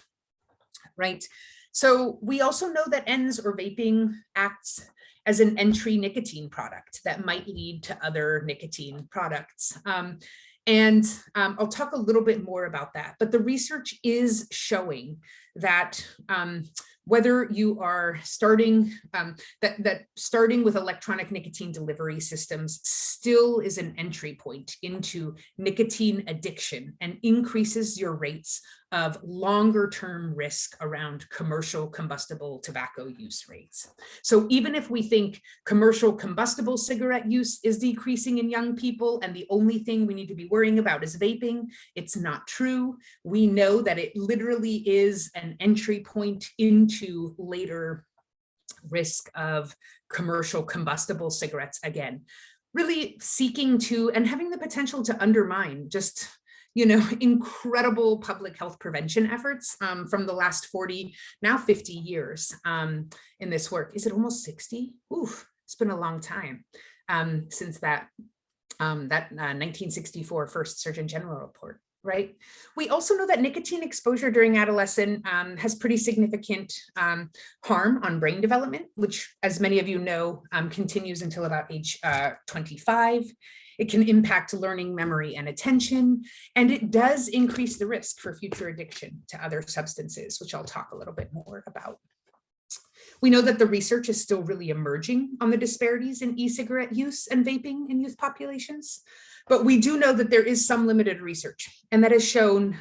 right? So we also know that ENDS or vaping acts as an entry nicotine product that might lead to other nicotine products. And I'll talk a little bit more about that, but the research is showing that whether you are starting, that starting with electronic nicotine delivery systems still is an entry point into nicotine addiction and increases your rates of longer term risk around commercial combustible tobacco use rates. So even if we think commercial combustible cigarette use is decreasing in young people and the only thing we need to be worrying about is vaping, it's not true. We know that it literally is an entry point into later risk of commercial combustible cigarettes again, really seeking to and having the potential to undermine just incredible public health prevention efforts from the last 40, now 50 years in this work. Is it almost 60? Oof, it's been a long time since that 1964 first Surgeon General report. Right. We also know that nicotine exposure during adolescence has pretty significant harm on brain development, which, as many of you know, continues until about age 25. It can impact learning, memory, and attention, and it does increase the risk for future addiction to other substances, which I'll talk a little bit more about. We know that the research is still really emerging on the disparities in e-cigarette use and vaping in youth populations, but we do know that there is some limited research, and that has shown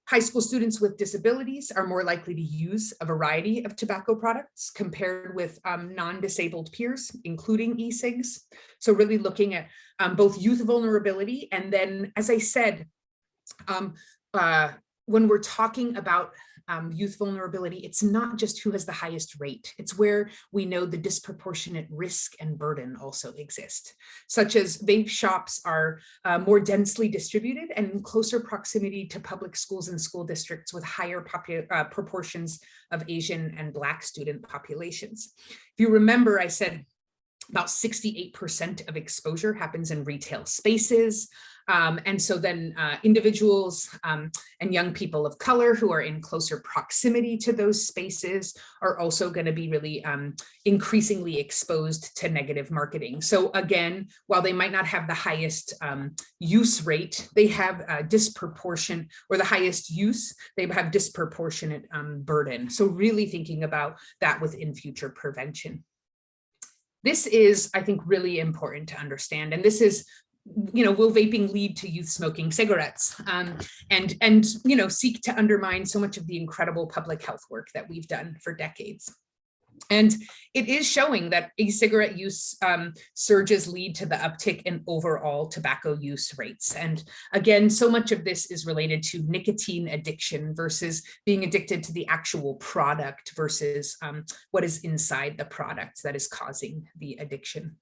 high school students with disabilities are more likely to use a variety of tobacco products compared with non-disabled peers, including e-cigs. So really looking at both youth vulnerability, and then, as I said, when we're talking about youth vulnerability, it's not just who has the highest rate, it's where we know the disproportionate risk and burden also exist, such as vape shops are more densely distributed and in closer proximity to public schools and school districts with higher proportions of Asian and Black student populations. If you remember, I said about 68% of exposure happens in retail spaces. And so then individuals and young people of color who are in closer proximity to those spaces are also going to be really increasingly exposed to negative marketing. So again, while they might not have the highest use rate, they have disproportionate, or the highest use, they have disproportionate burden. So really thinking about that within future prevention. This is, I think, really important to understand. And this is, will vaping lead to youth smoking cigarettes and seek to undermine so much of the incredible public health work that we've done for decades. And it is showing that e-cigarette use surges lead to the uptick in overall tobacco use rates. And again, so much of this is related to nicotine addiction versus being addicted to the actual product versus what is inside the product that is causing the addiction.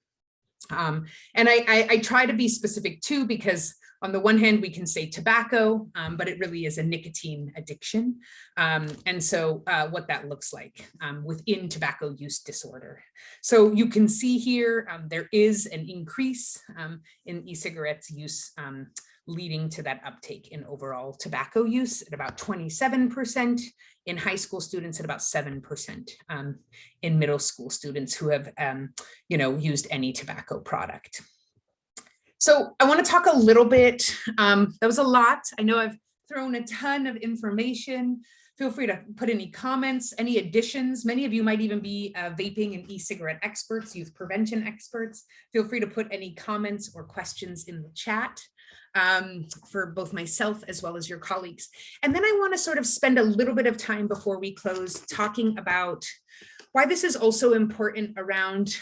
And I try to be specific too, because on the one hand, we can say tobacco, but it really is a nicotine addiction. And so what that looks like within tobacco use disorder. So you can see here, there is an increase in e-cigarettes use leading to that uptake in overall tobacco use at about 27%, in high school students at about 7%, in middle school students who have used any tobacco product. So I want to talk a little bit, that was a lot. I know I've thrown a ton of information. Feel free to put any comments, any additions. Many of you might even be vaping and e-cigarette experts, youth prevention experts. Feel free to put any comments or questions in the chat for both myself as well as your colleagues. And then I want to sort of spend a little bit of time before we close talking about why this is also important around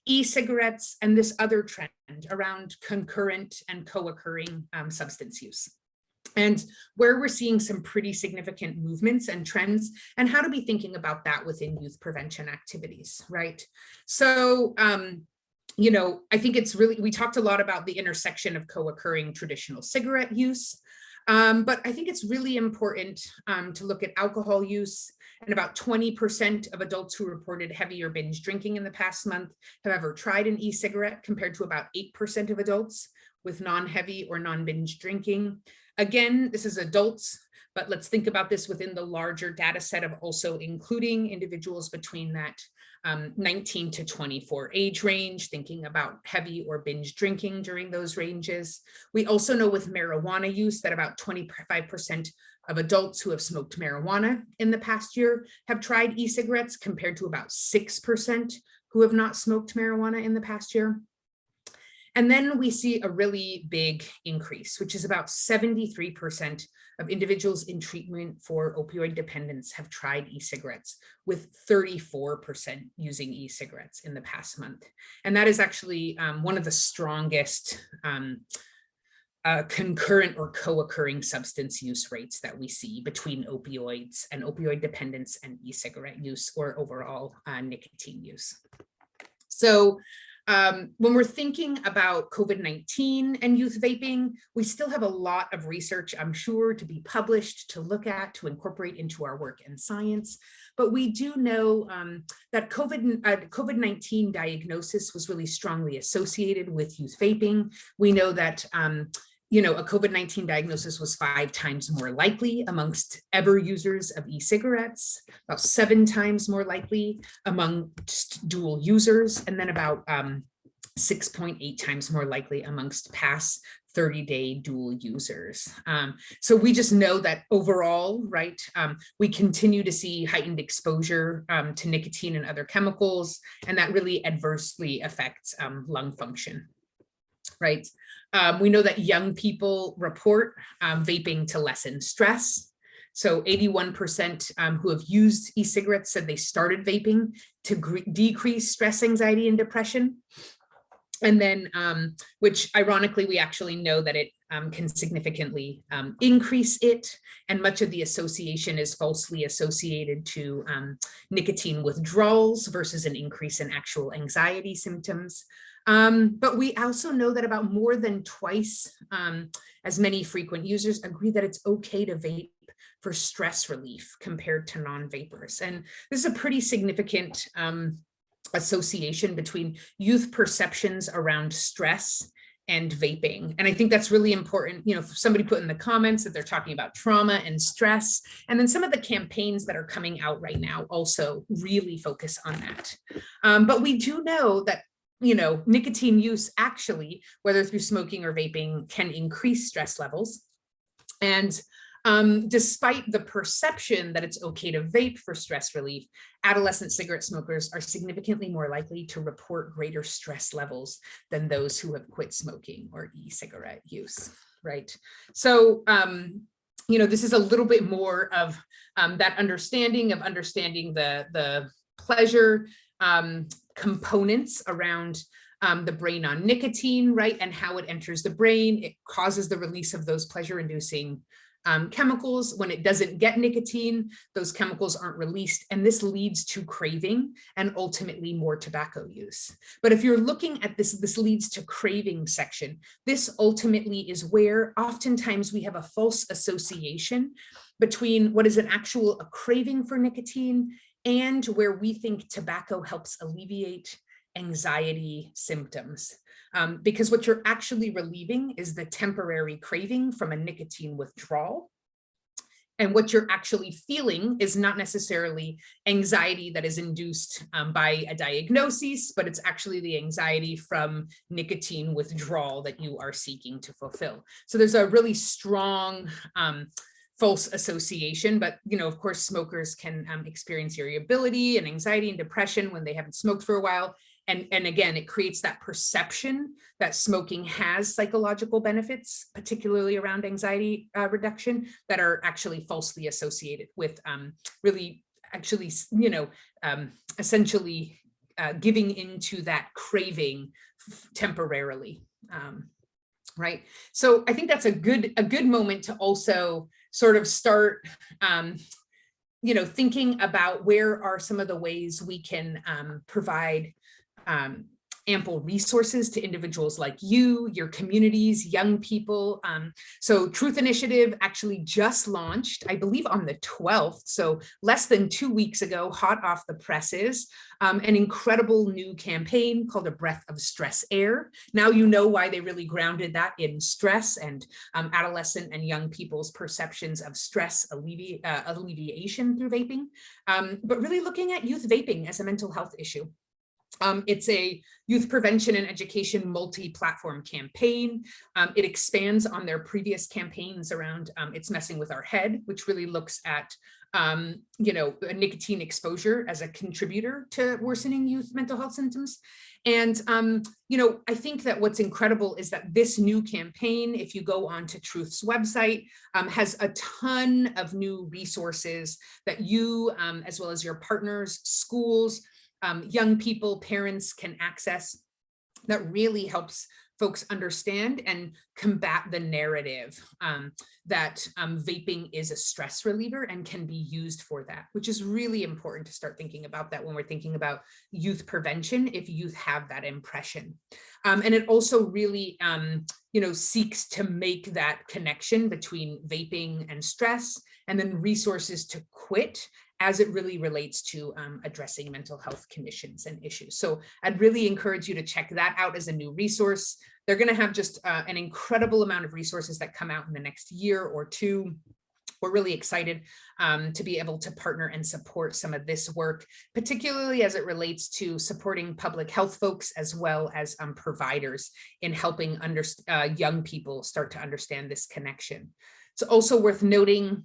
e-cigarettes and this other trend around concurrent and co-occurring substance use, and where we're seeing some pretty significant movements and trends, and how to be thinking about that within youth prevention activities, right? So, I think it's really, we talked a lot about the intersection of co-occurring traditional cigarette use, but I think it's really important to look at alcohol use. And about 20% of adults who reported heavy or binge drinking in the past month have ever tried an e-cigarette, compared to about 8% of adults with non-heavy or non-binge drinking. Again, this is adults, but let's think about this within the larger data set of also including individuals between that 19 to 24 age range, thinking about heavy or binge drinking during those ranges. We also know with marijuana use that about 25% of adults who have smoked marijuana in the past year have tried e-cigarettes, compared to about 6% who have not smoked marijuana in the past year. And then we see a really big increase, which is about 73% of individuals in treatment for opioid dependence have tried e-cigarettes, with 34% using e-cigarettes in the past month. And that is actually one of the strongest concurrent or co-occurring substance use rates that we see between opioids and opioid dependence and e-cigarette use or overall nicotine use. So when we're thinking about COVID-19 and youth vaping, we still have a lot of research, I'm sure, to be published, to look at, to incorporate into our work and science. But we do know that COVID-19 diagnosis was really strongly associated with youth vaping. We know that a COVID-19 diagnosis was 5 times more likely amongst ever users of e-cigarettes, about 7 times more likely among dual users, and then about 6.8 times more likely amongst past 30-day dual users. So we just know that overall, right, we continue to see heightened exposure to nicotine and other chemicals, and that really adversely affects lung function, right? We know that young people report vaping to lessen stress. So 81% who have used e-cigarettes said they started vaping to decrease stress, anxiety, and depression. And then, which ironically, we actually know that it can significantly increase it. And much of the association is falsely associated to nicotine withdrawals versus an increase in actual anxiety symptoms. But we also know that about more than twice as many frequent users agree that it's okay to vape for stress relief compared to non-vapers. And this is a pretty significant association between youth perceptions around stress and vaping. And I think that's really important. You know, somebody put in the comments that they're talking about trauma and stress. And then some of the campaigns that are coming out right now also really focus on that. But we do know that nicotine use actually, whether through smoking or vaping, can increase stress levels. And despite the perception that it's okay to vape for stress relief, adolescent cigarette smokers are significantly more likely to report greater stress levels than those who have quit smoking or e-cigarette use, right? So, this is a little bit more of that understanding the pleasure components around the brain on nicotine, right? And how it enters the brain. It causes the release of those pleasure-inducing chemicals. When it doesn't get nicotine, those chemicals aren't released, and this leads to craving and ultimately more tobacco use. But if you're looking at this leads to craving section, this ultimately is where oftentimes we have a false association between what is a craving for nicotine and where we think tobacco helps alleviate anxiety symptoms. Because what you're actually relieving is the temporary craving from a nicotine withdrawal. And what you're actually feeling is not necessarily anxiety that is induced by a diagnosis, but it's actually the anxiety from nicotine withdrawal that you are seeking to fulfill. So there's a really strong false association, but of course, smokers can experience irritability and anxiety and depression when they haven't smoked for a while. And again, it creates that perception that smoking has psychological benefits, particularly around anxiety reduction, that are actually falsely associated with essentially giving into that craving temporarily, right? So I think that's a good moment to also sort of start thinking about where are some of the ways we can provide ample resources to individuals like you, your communities, young people. So Truth Initiative actually just launched, I believe on the 12th, so less than 2 weeks ago, hot off the presses, an incredible new campaign called A Breath of Stress Air. Now you know why they really grounded that in stress and adolescent and young people's perceptions of stress alleviation through vaping, but really looking at youth vaping as a mental health issue. It's a youth prevention and education multi-platform campaign. It expands on their previous campaigns around It's Messing with Our Head, which really looks at nicotine exposure as a contributor to worsening youth mental health symptoms. And I think that what's incredible is that this new campaign, if you go on to Truth's website, has a ton of new resources that you, as well as your partners, schools, young people, parents can access, that really helps folks understand and combat the narrative that vaping is a stress reliever and can be used for that, which is really important to start thinking about that when we're thinking about youth prevention, if youth have that impression. And it also really, seeks to make that connection between vaping and stress, and then resources to quit as it really relates to addressing mental health conditions and issues. So I'd really encourage you to check that out as a new resource. They're going to have just an incredible amount of resources that come out in the next year or two. We're really excited to be able to partner and support some of this work, particularly as it relates to supporting public health folks as well as providers in helping young people start to understand this connection. It's also worth noting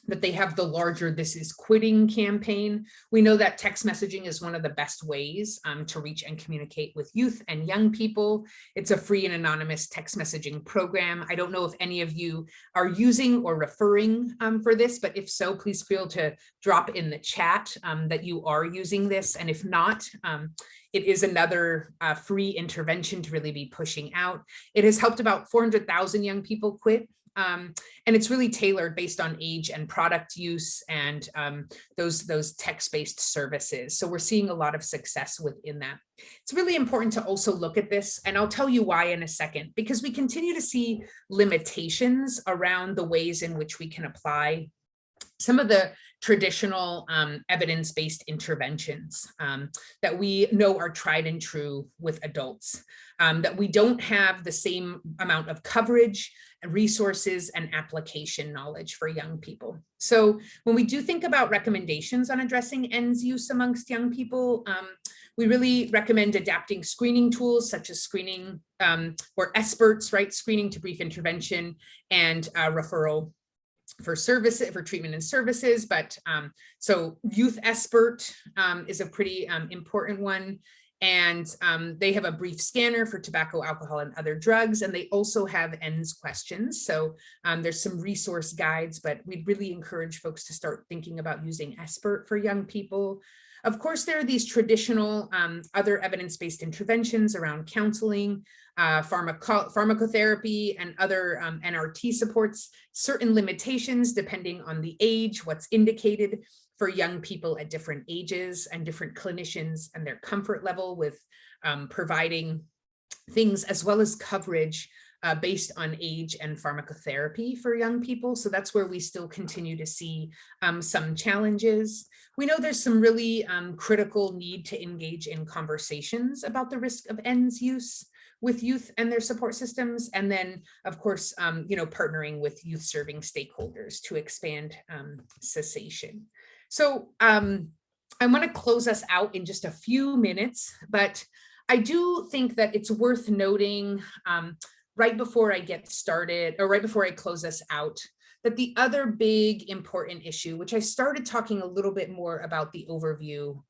that they have the larger This Is Quitting campaign. We know that text messaging is one of the best ways to reach and communicate with youth and young people. It's a free and anonymous text messaging program. I don't know if any of you are using or referring for this, but if so, please feel to drop in the chat that you are using this. And if not, it is another free intervention to really be pushing out. It has helped about 400,000 young people quit. And it's really tailored based on age and product use and those text-based services. So we're seeing a lot of success within that. It's really important to also look at this, and I'll tell you why in a second, because we continue to see limitations around the ways in which we can apply some of the traditional evidence-based interventions that we know are tried and true with adults, that we don't have the same amount of coverage and resources and application knowledge for young people. So when we do think about recommendations on addressing ENDS use amongst young people, we really recommend adapting screening tools such as screening or experts, right? Screening to brief intervention and referral for services, for treatment and services. But so Youth Expert is a pretty important one. And they have a brief scanner for tobacco, alcohol, and other drugs. And they also have ENDS questions. So there's some resource guides, but we'd really encourage folks to start thinking about using Expert for young people. Of course, there are these traditional other evidence-based interventions around counseling, pharmacotherapy, and other NRT supports, certain limitations depending on the age, what's indicated for young people at different ages and different clinicians and their comfort level with providing things, as well as coverage based on age and pharmacotherapy for young people. So that's where we still continue to see some challenges. We know there's some really critical need to engage in conversations about the risk of ENDS use with youth and their support systems. And then, of course, partnering with youth serving stakeholders to expand cessation. So I want to close us out in just a few minutes, but I do think that it's worth noting right before I get started, or right before I close us out, that the other big important issue, which I started talking a little bit more about the overview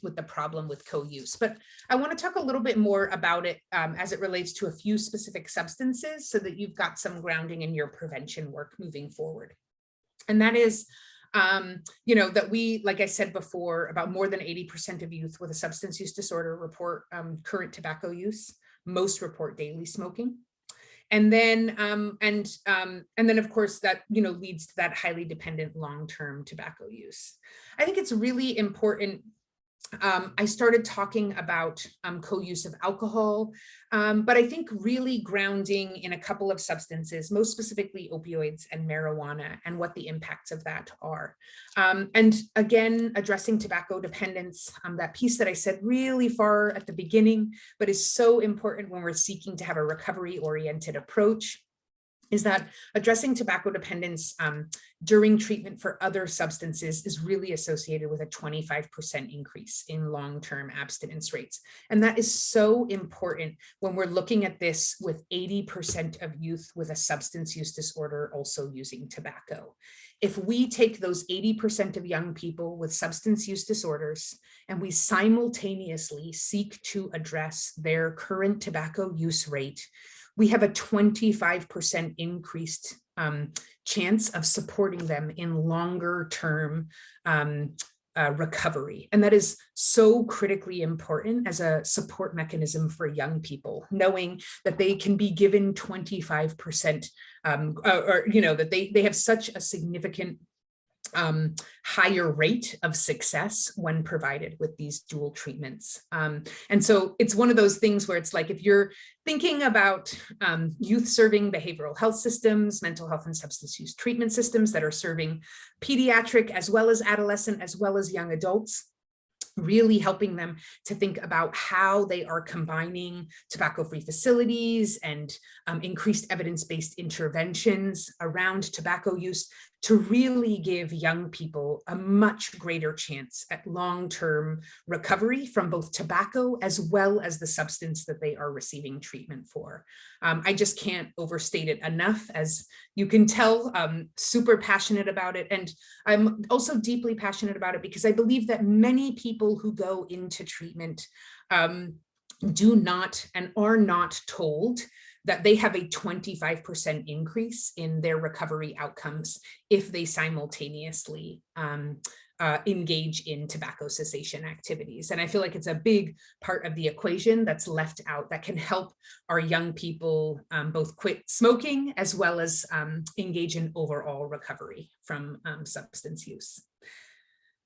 with the problem with co-use, but I want to talk a little bit more about it as it relates to a few specific substances so that you've got some grounding in your prevention work moving forward. And that is, that we, like I said before, about more than 80% of youth with a substance use disorder report current tobacco use. Most report daily smoking. And then, and then, of course, that leads to that highly dependent long-term tobacco use. I think it's really important. I started talking about co-use of alcohol, but I think really grounding in a couple of substances, most specifically opioids and marijuana, and what the impacts of that are. And again, addressing tobacco dependence, that piece that I said really far at the beginning, but is so important when we're seeking to have a recovery-oriented approach, is that addressing tobacco dependence during treatment for other substances is really associated with a 25% increase in long-term abstinence rates. And that is so important when we're looking at this with 80% of youth with a substance use disorder also using tobacco. If we take those 80% of young people with substance use disorders and we simultaneously seek to address their current tobacco use rate, we have a 25% increased chance of supporting them in longer term recovery. And that is so critically important as a support mechanism for young people, knowing that they can be given 25%, or that they have such a significant higher rate of success when provided with these dual treatments. And so it's one of those things where it's like, if you're thinking about youth serving behavioral health systems, mental health and substance use treatment systems that are serving pediatric as well as adolescent, as well as young adults, really helping them to think about how they are combining tobacco-free facilities and increased evidence-based interventions around tobacco use to really give young people a much greater chance at long-term recovery from both tobacco as well as the substance that they are receiving treatment for. I just can't overstate it enough. As you can tell, I'm super passionate about it. And I'm also deeply passionate about it because I believe that many people who go into treatment do not and are not told that they have a 25% increase in their recovery outcomes if they simultaneously engage in tobacco cessation activities. And I feel like it's a big part of the equation that's left out that can help our young people both quit smoking as well as engage in overall recovery from substance use.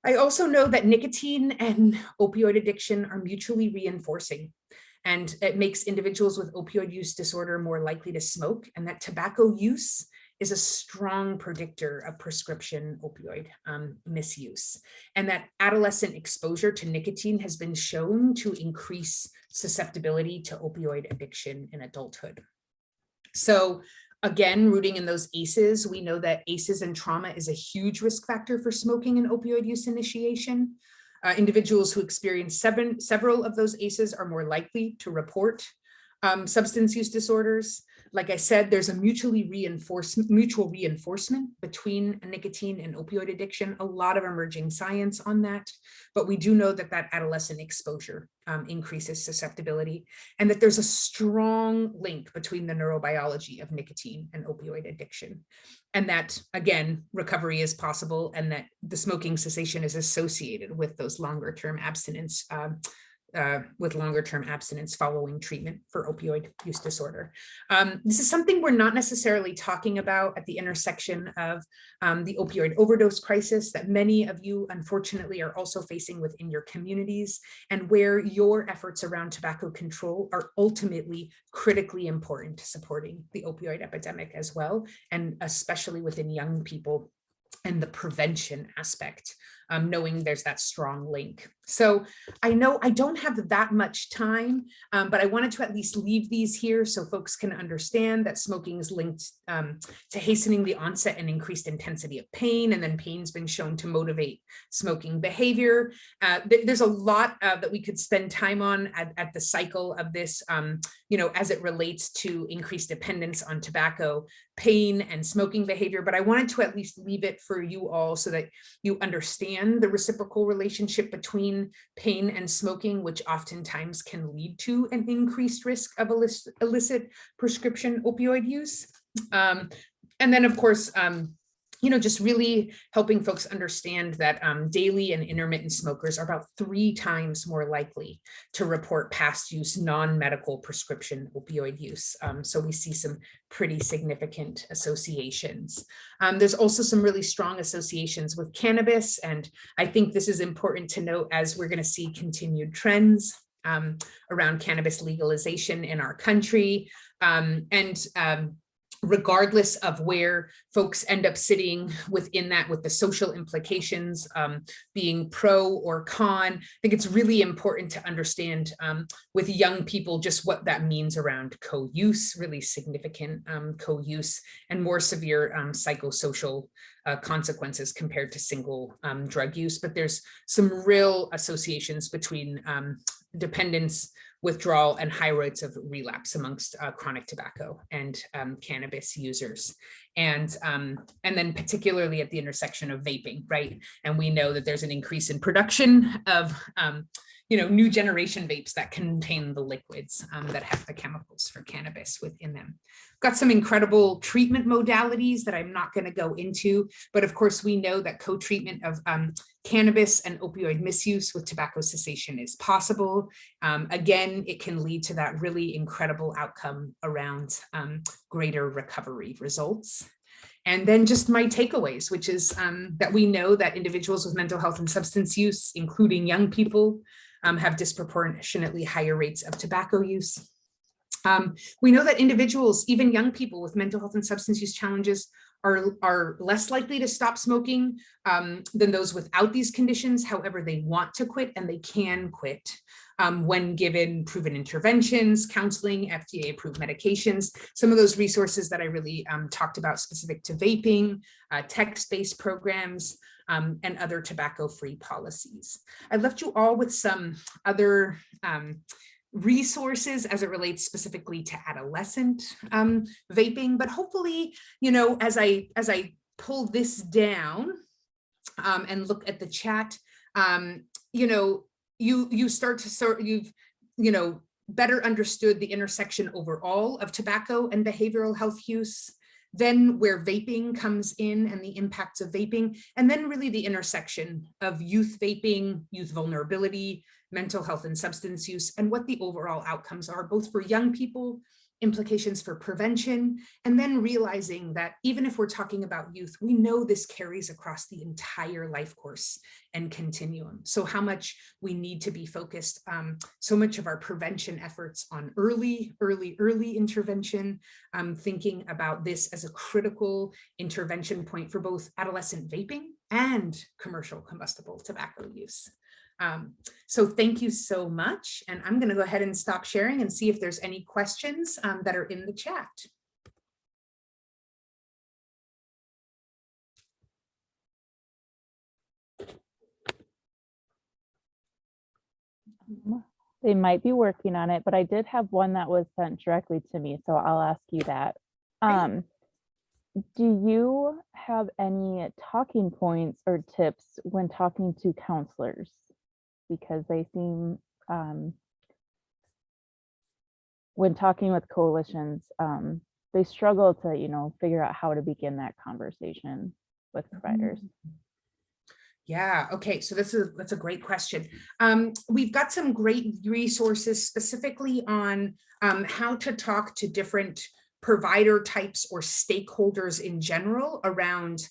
I also know that nicotine and opioid addiction are mutually reinforcing, and it makes individuals with opioid use disorder more likely to smoke, and that tobacco use is a strong predictor of prescription opioid misuse, and that adolescent exposure to nicotine has been shown to increase susceptibility to opioid addiction in adulthood. So again, rooting in those ACEs, we know that ACEs and trauma is a huge risk factor for smoking and opioid use initiation. Individuals who experience several of those ACEs are more likely to report substance use disorders. Like I said, there's a mutual reinforcement between nicotine and opioid addiction, a lot of emerging science on that, but we do know that that adolescent exposure increases susceptibility, and that there's a strong link between the neurobiology of nicotine and opioid addiction. And that, again, recovery is possible, and that the smoking cessation is associated with those longer-term abstinence following treatment for opioid use disorder. This is something we're not necessarily talking about at the intersection of the opioid overdose crisis that many of you, unfortunately, are also facing within your communities, and where your efforts around tobacco control are ultimately critically important to supporting the opioid epidemic as well, and especially within young people and the prevention aspect, knowing there's that strong link. So I know I don't have that much time, but I wanted to at least leave these here so folks can understand that smoking is linked to hastening the onset and increased intensity of pain, and then pain's been shown to motivate smoking behavior. There's a lot that we could spend time on at the cycle of this, as it relates to increased dependence on tobacco, pain, and smoking behavior, but I wanted to at least leave it for you all so that you understand the reciprocal relationship between pain and smoking, which oftentimes can lead to an increased risk of illicit prescription opioid use. And then, of course, just really helping folks understand that daily and intermittent smokers are about 3 times more likely to report past use non-medical prescription opioid use. So we see some pretty significant associations. There's also some really strong associations with cannabis, and I think this is important to note as we're going to see continued trends around cannabis legalization in our country. Regardless of where folks end up sitting within that, with the social implications being pro or con, I think it's really important to understand with young people just what that means around co-use, really significant co-use, and more severe psychosocial consequences compared to single drug use. But there's some real associations between dependence, withdrawal, and high rates of relapse amongst chronic tobacco and cannabis users. And then particularly at the intersection of vaping, right? And we know that there's an increase in production of new generation vapes that contain the liquids that have the chemicals for cannabis within them. We've got some incredible treatment modalities that I'm not going to go into, but of course we know that co-treatment of cannabis and opioid misuse with tobacco cessation is possible. Again, it can lead to that really incredible outcome around greater recovery results. And then just my takeaways, which is that we know that individuals with mental health and substance use, including young people, have disproportionately higher rates of tobacco use. We know that individuals, even young people with mental health and substance use challenges, are less likely to stop smoking than those without these conditions. However, they want to quit and they can quit when given proven interventions, counseling, FDA-approved medications, some of those resources that I really talked about specific to vaping, text-based programs, and other tobacco-free policies. I left you all with some other resources as it relates specifically to adolescent vaping, but hopefully, as I pull this down and look at the chat, you start to you've better understood the intersection overall of tobacco and behavioral health use, then where vaping comes in and the impacts of vaping, and then really the intersection of youth vaping, youth vulnerability, mental health and substance use, and what the overall outcomes are, both for young people, implications for prevention, and then realizing that even if we're talking about youth, we know this carries across the entire life course and continuum. So how much we need to be focused, so much of our prevention efforts on early intervention, thinking about this as a critical intervention point for both adolescent vaping and commercial combustible tobacco use. So thank you so much. And I'm going to go ahead and stop sharing and see if there's any questions that are in the chat. They might be working on it, but I did have one that was sent directly to me, so I'll ask you that. Do you have any talking points or tips when talking to counselors? Because they seem, when talking with coalitions, they struggle to, figure out how to begin that conversation with providers. Yeah, okay, so that's a great question. We've got some great resources specifically on how to talk to different provider types or stakeholders in general around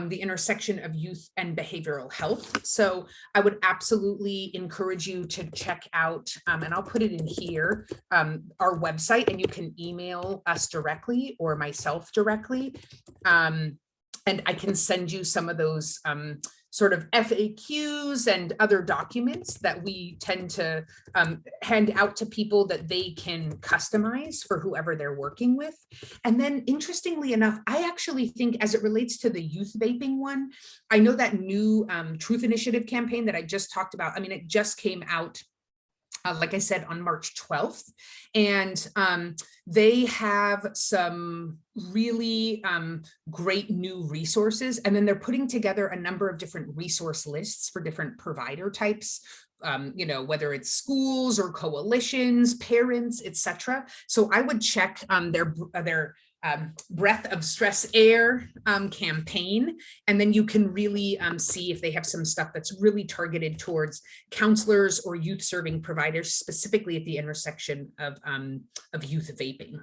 the intersection of youth and behavioral health. So I would absolutely encourage you to check out, and I'll put it in here, our website, and you can email us directly or myself directly. And I can send you some of those sort of FAQs and other documents that we tend to hand out to people that they can customize for whoever they're working with. And then interestingly enough, I actually think as it relates to the youth vaping one, I know that new Truth Initiative campaign that I just talked about, I mean, it just came out like I said, on March 12th. And they have some really great new resources. And then they're putting together a number of different resource lists for different provider types, whether it's schools or coalitions, parents, etc. So I would check their Breath of Stress Air campaign, and then you can really see if they have some stuff that's really targeted towards counselors or youth serving providers, specifically at the intersection of youth vaping.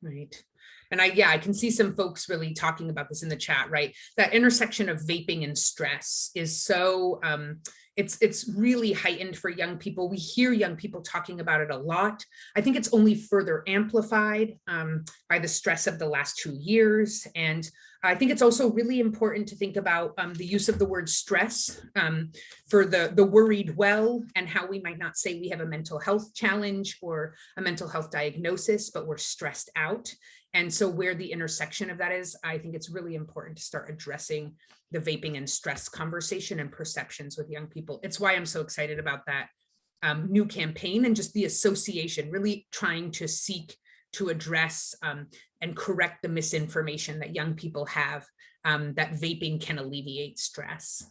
Right. And I can see some folks really talking about this in the chat, right? That intersection of vaping and stress is so, it's really heightened for young people. We hear young people talking about it a lot. I think it's only further amplified by the stress of the last 2 years. And I think it's also really important to think about the use of the word stress for the worried well, and how we might not say we have a mental health challenge or a mental health diagnosis, but we're stressed out. And so where the intersection of that is, I think it's really important to start addressing the vaping and stress conversation and perceptions with young people. It's why I'm so excited about that new campaign and just the association, really trying to seek to address and correct the misinformation that young people have that vaping can alleviate stress.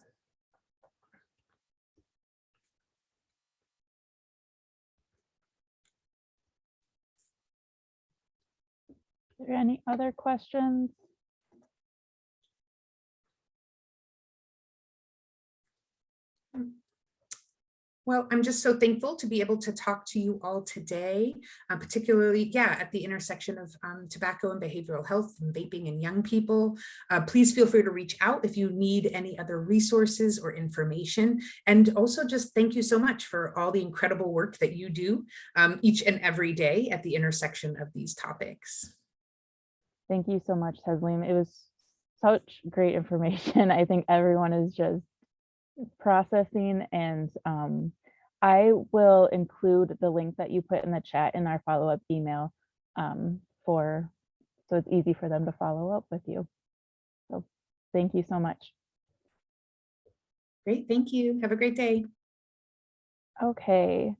there any other questions? Well, I'm just so thankful to be able to talk to you all today, particularly, at the intersection of tobacco and behavioral health and vaping in young people. Please feel free to reach out if you need any other resources or information. And also just thank you so much for all the incredible work that you do each and every day at the intersection of these topics. Thank you so much, Taslim. It was such great information. I think everyone is just processing, and I will include the link that you put in the chat in our follow-up email so it's easy for them to follow up with you. So thank you so much. Great, thank you. Have a great day. Okay,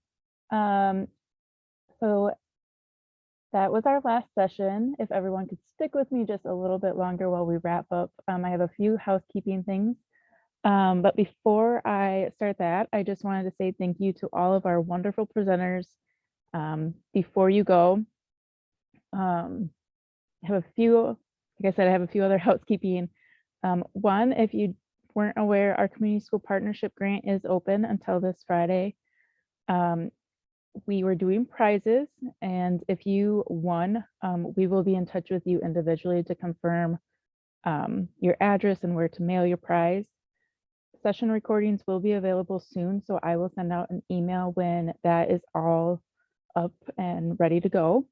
so that was our last session. If everyone could stick with me just a little bit longer while we wrap up, I have a few housekeeping things. But before I start that, I just wanted to say thank you to all of our wonderful presenters. Before you go, I have a few, like I said, I have a few other housekeeping. One, if you weren't aware, our community school partnership grant is open until this Friday. We were doing prizes, and if you won, we will be in touch with you individually to confirm your address and where to mail your prize. Session recordings will be available soon, so I will send out an email when that is all up and ready to go.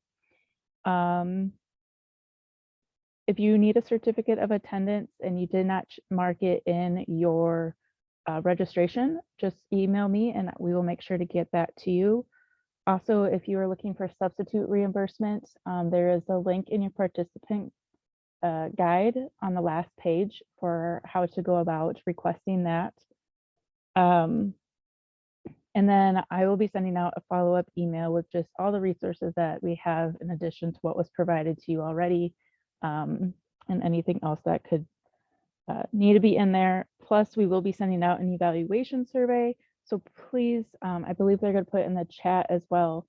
If you need a certificate of attendance and you did not mark it in your registration, just email me and we will make sure to get that to you. Also, if you are looking for substitute reimbursement, there is a link in your participant guide on the last page for how to go about requesting that. And then I will be sending out a follow-up email with just all the resources that we have in addition to what was provided to you already, and anything else that could need to be in there. Plus, we will be sending out an evaluation survey. So please, I believe they're going to put in the chat as well.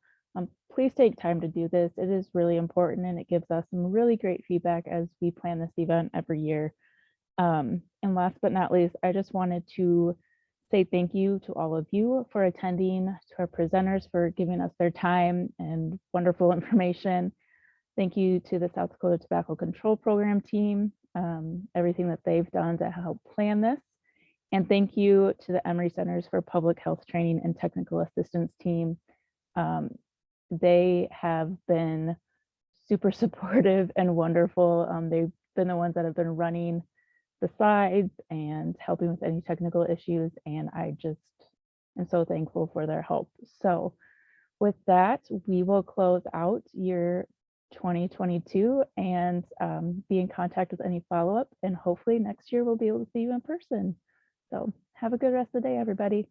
Please take time to do this. It is really important and it gives us some really great feedback as we plan this event every year. And last but not least, I just wanted to say thank you to all of you for attending, to our presenters for giving us their time and wonderful information. Thank you to the South Dakota Tobacco Control Program team, everything that they've done to help plan this. And thank you to the Emory Centers for Public Health Training and Technical Assistance team. They have been super supportive and wonderful. They've been the ones that have been running the slides and helping with any technical issues. And I just am so thankful for their help. So with that, we will close out year 2022 and be in contact with any follow-up. And hopefully next year we'll be able to see you in person. So have a good rest of the day, everybody.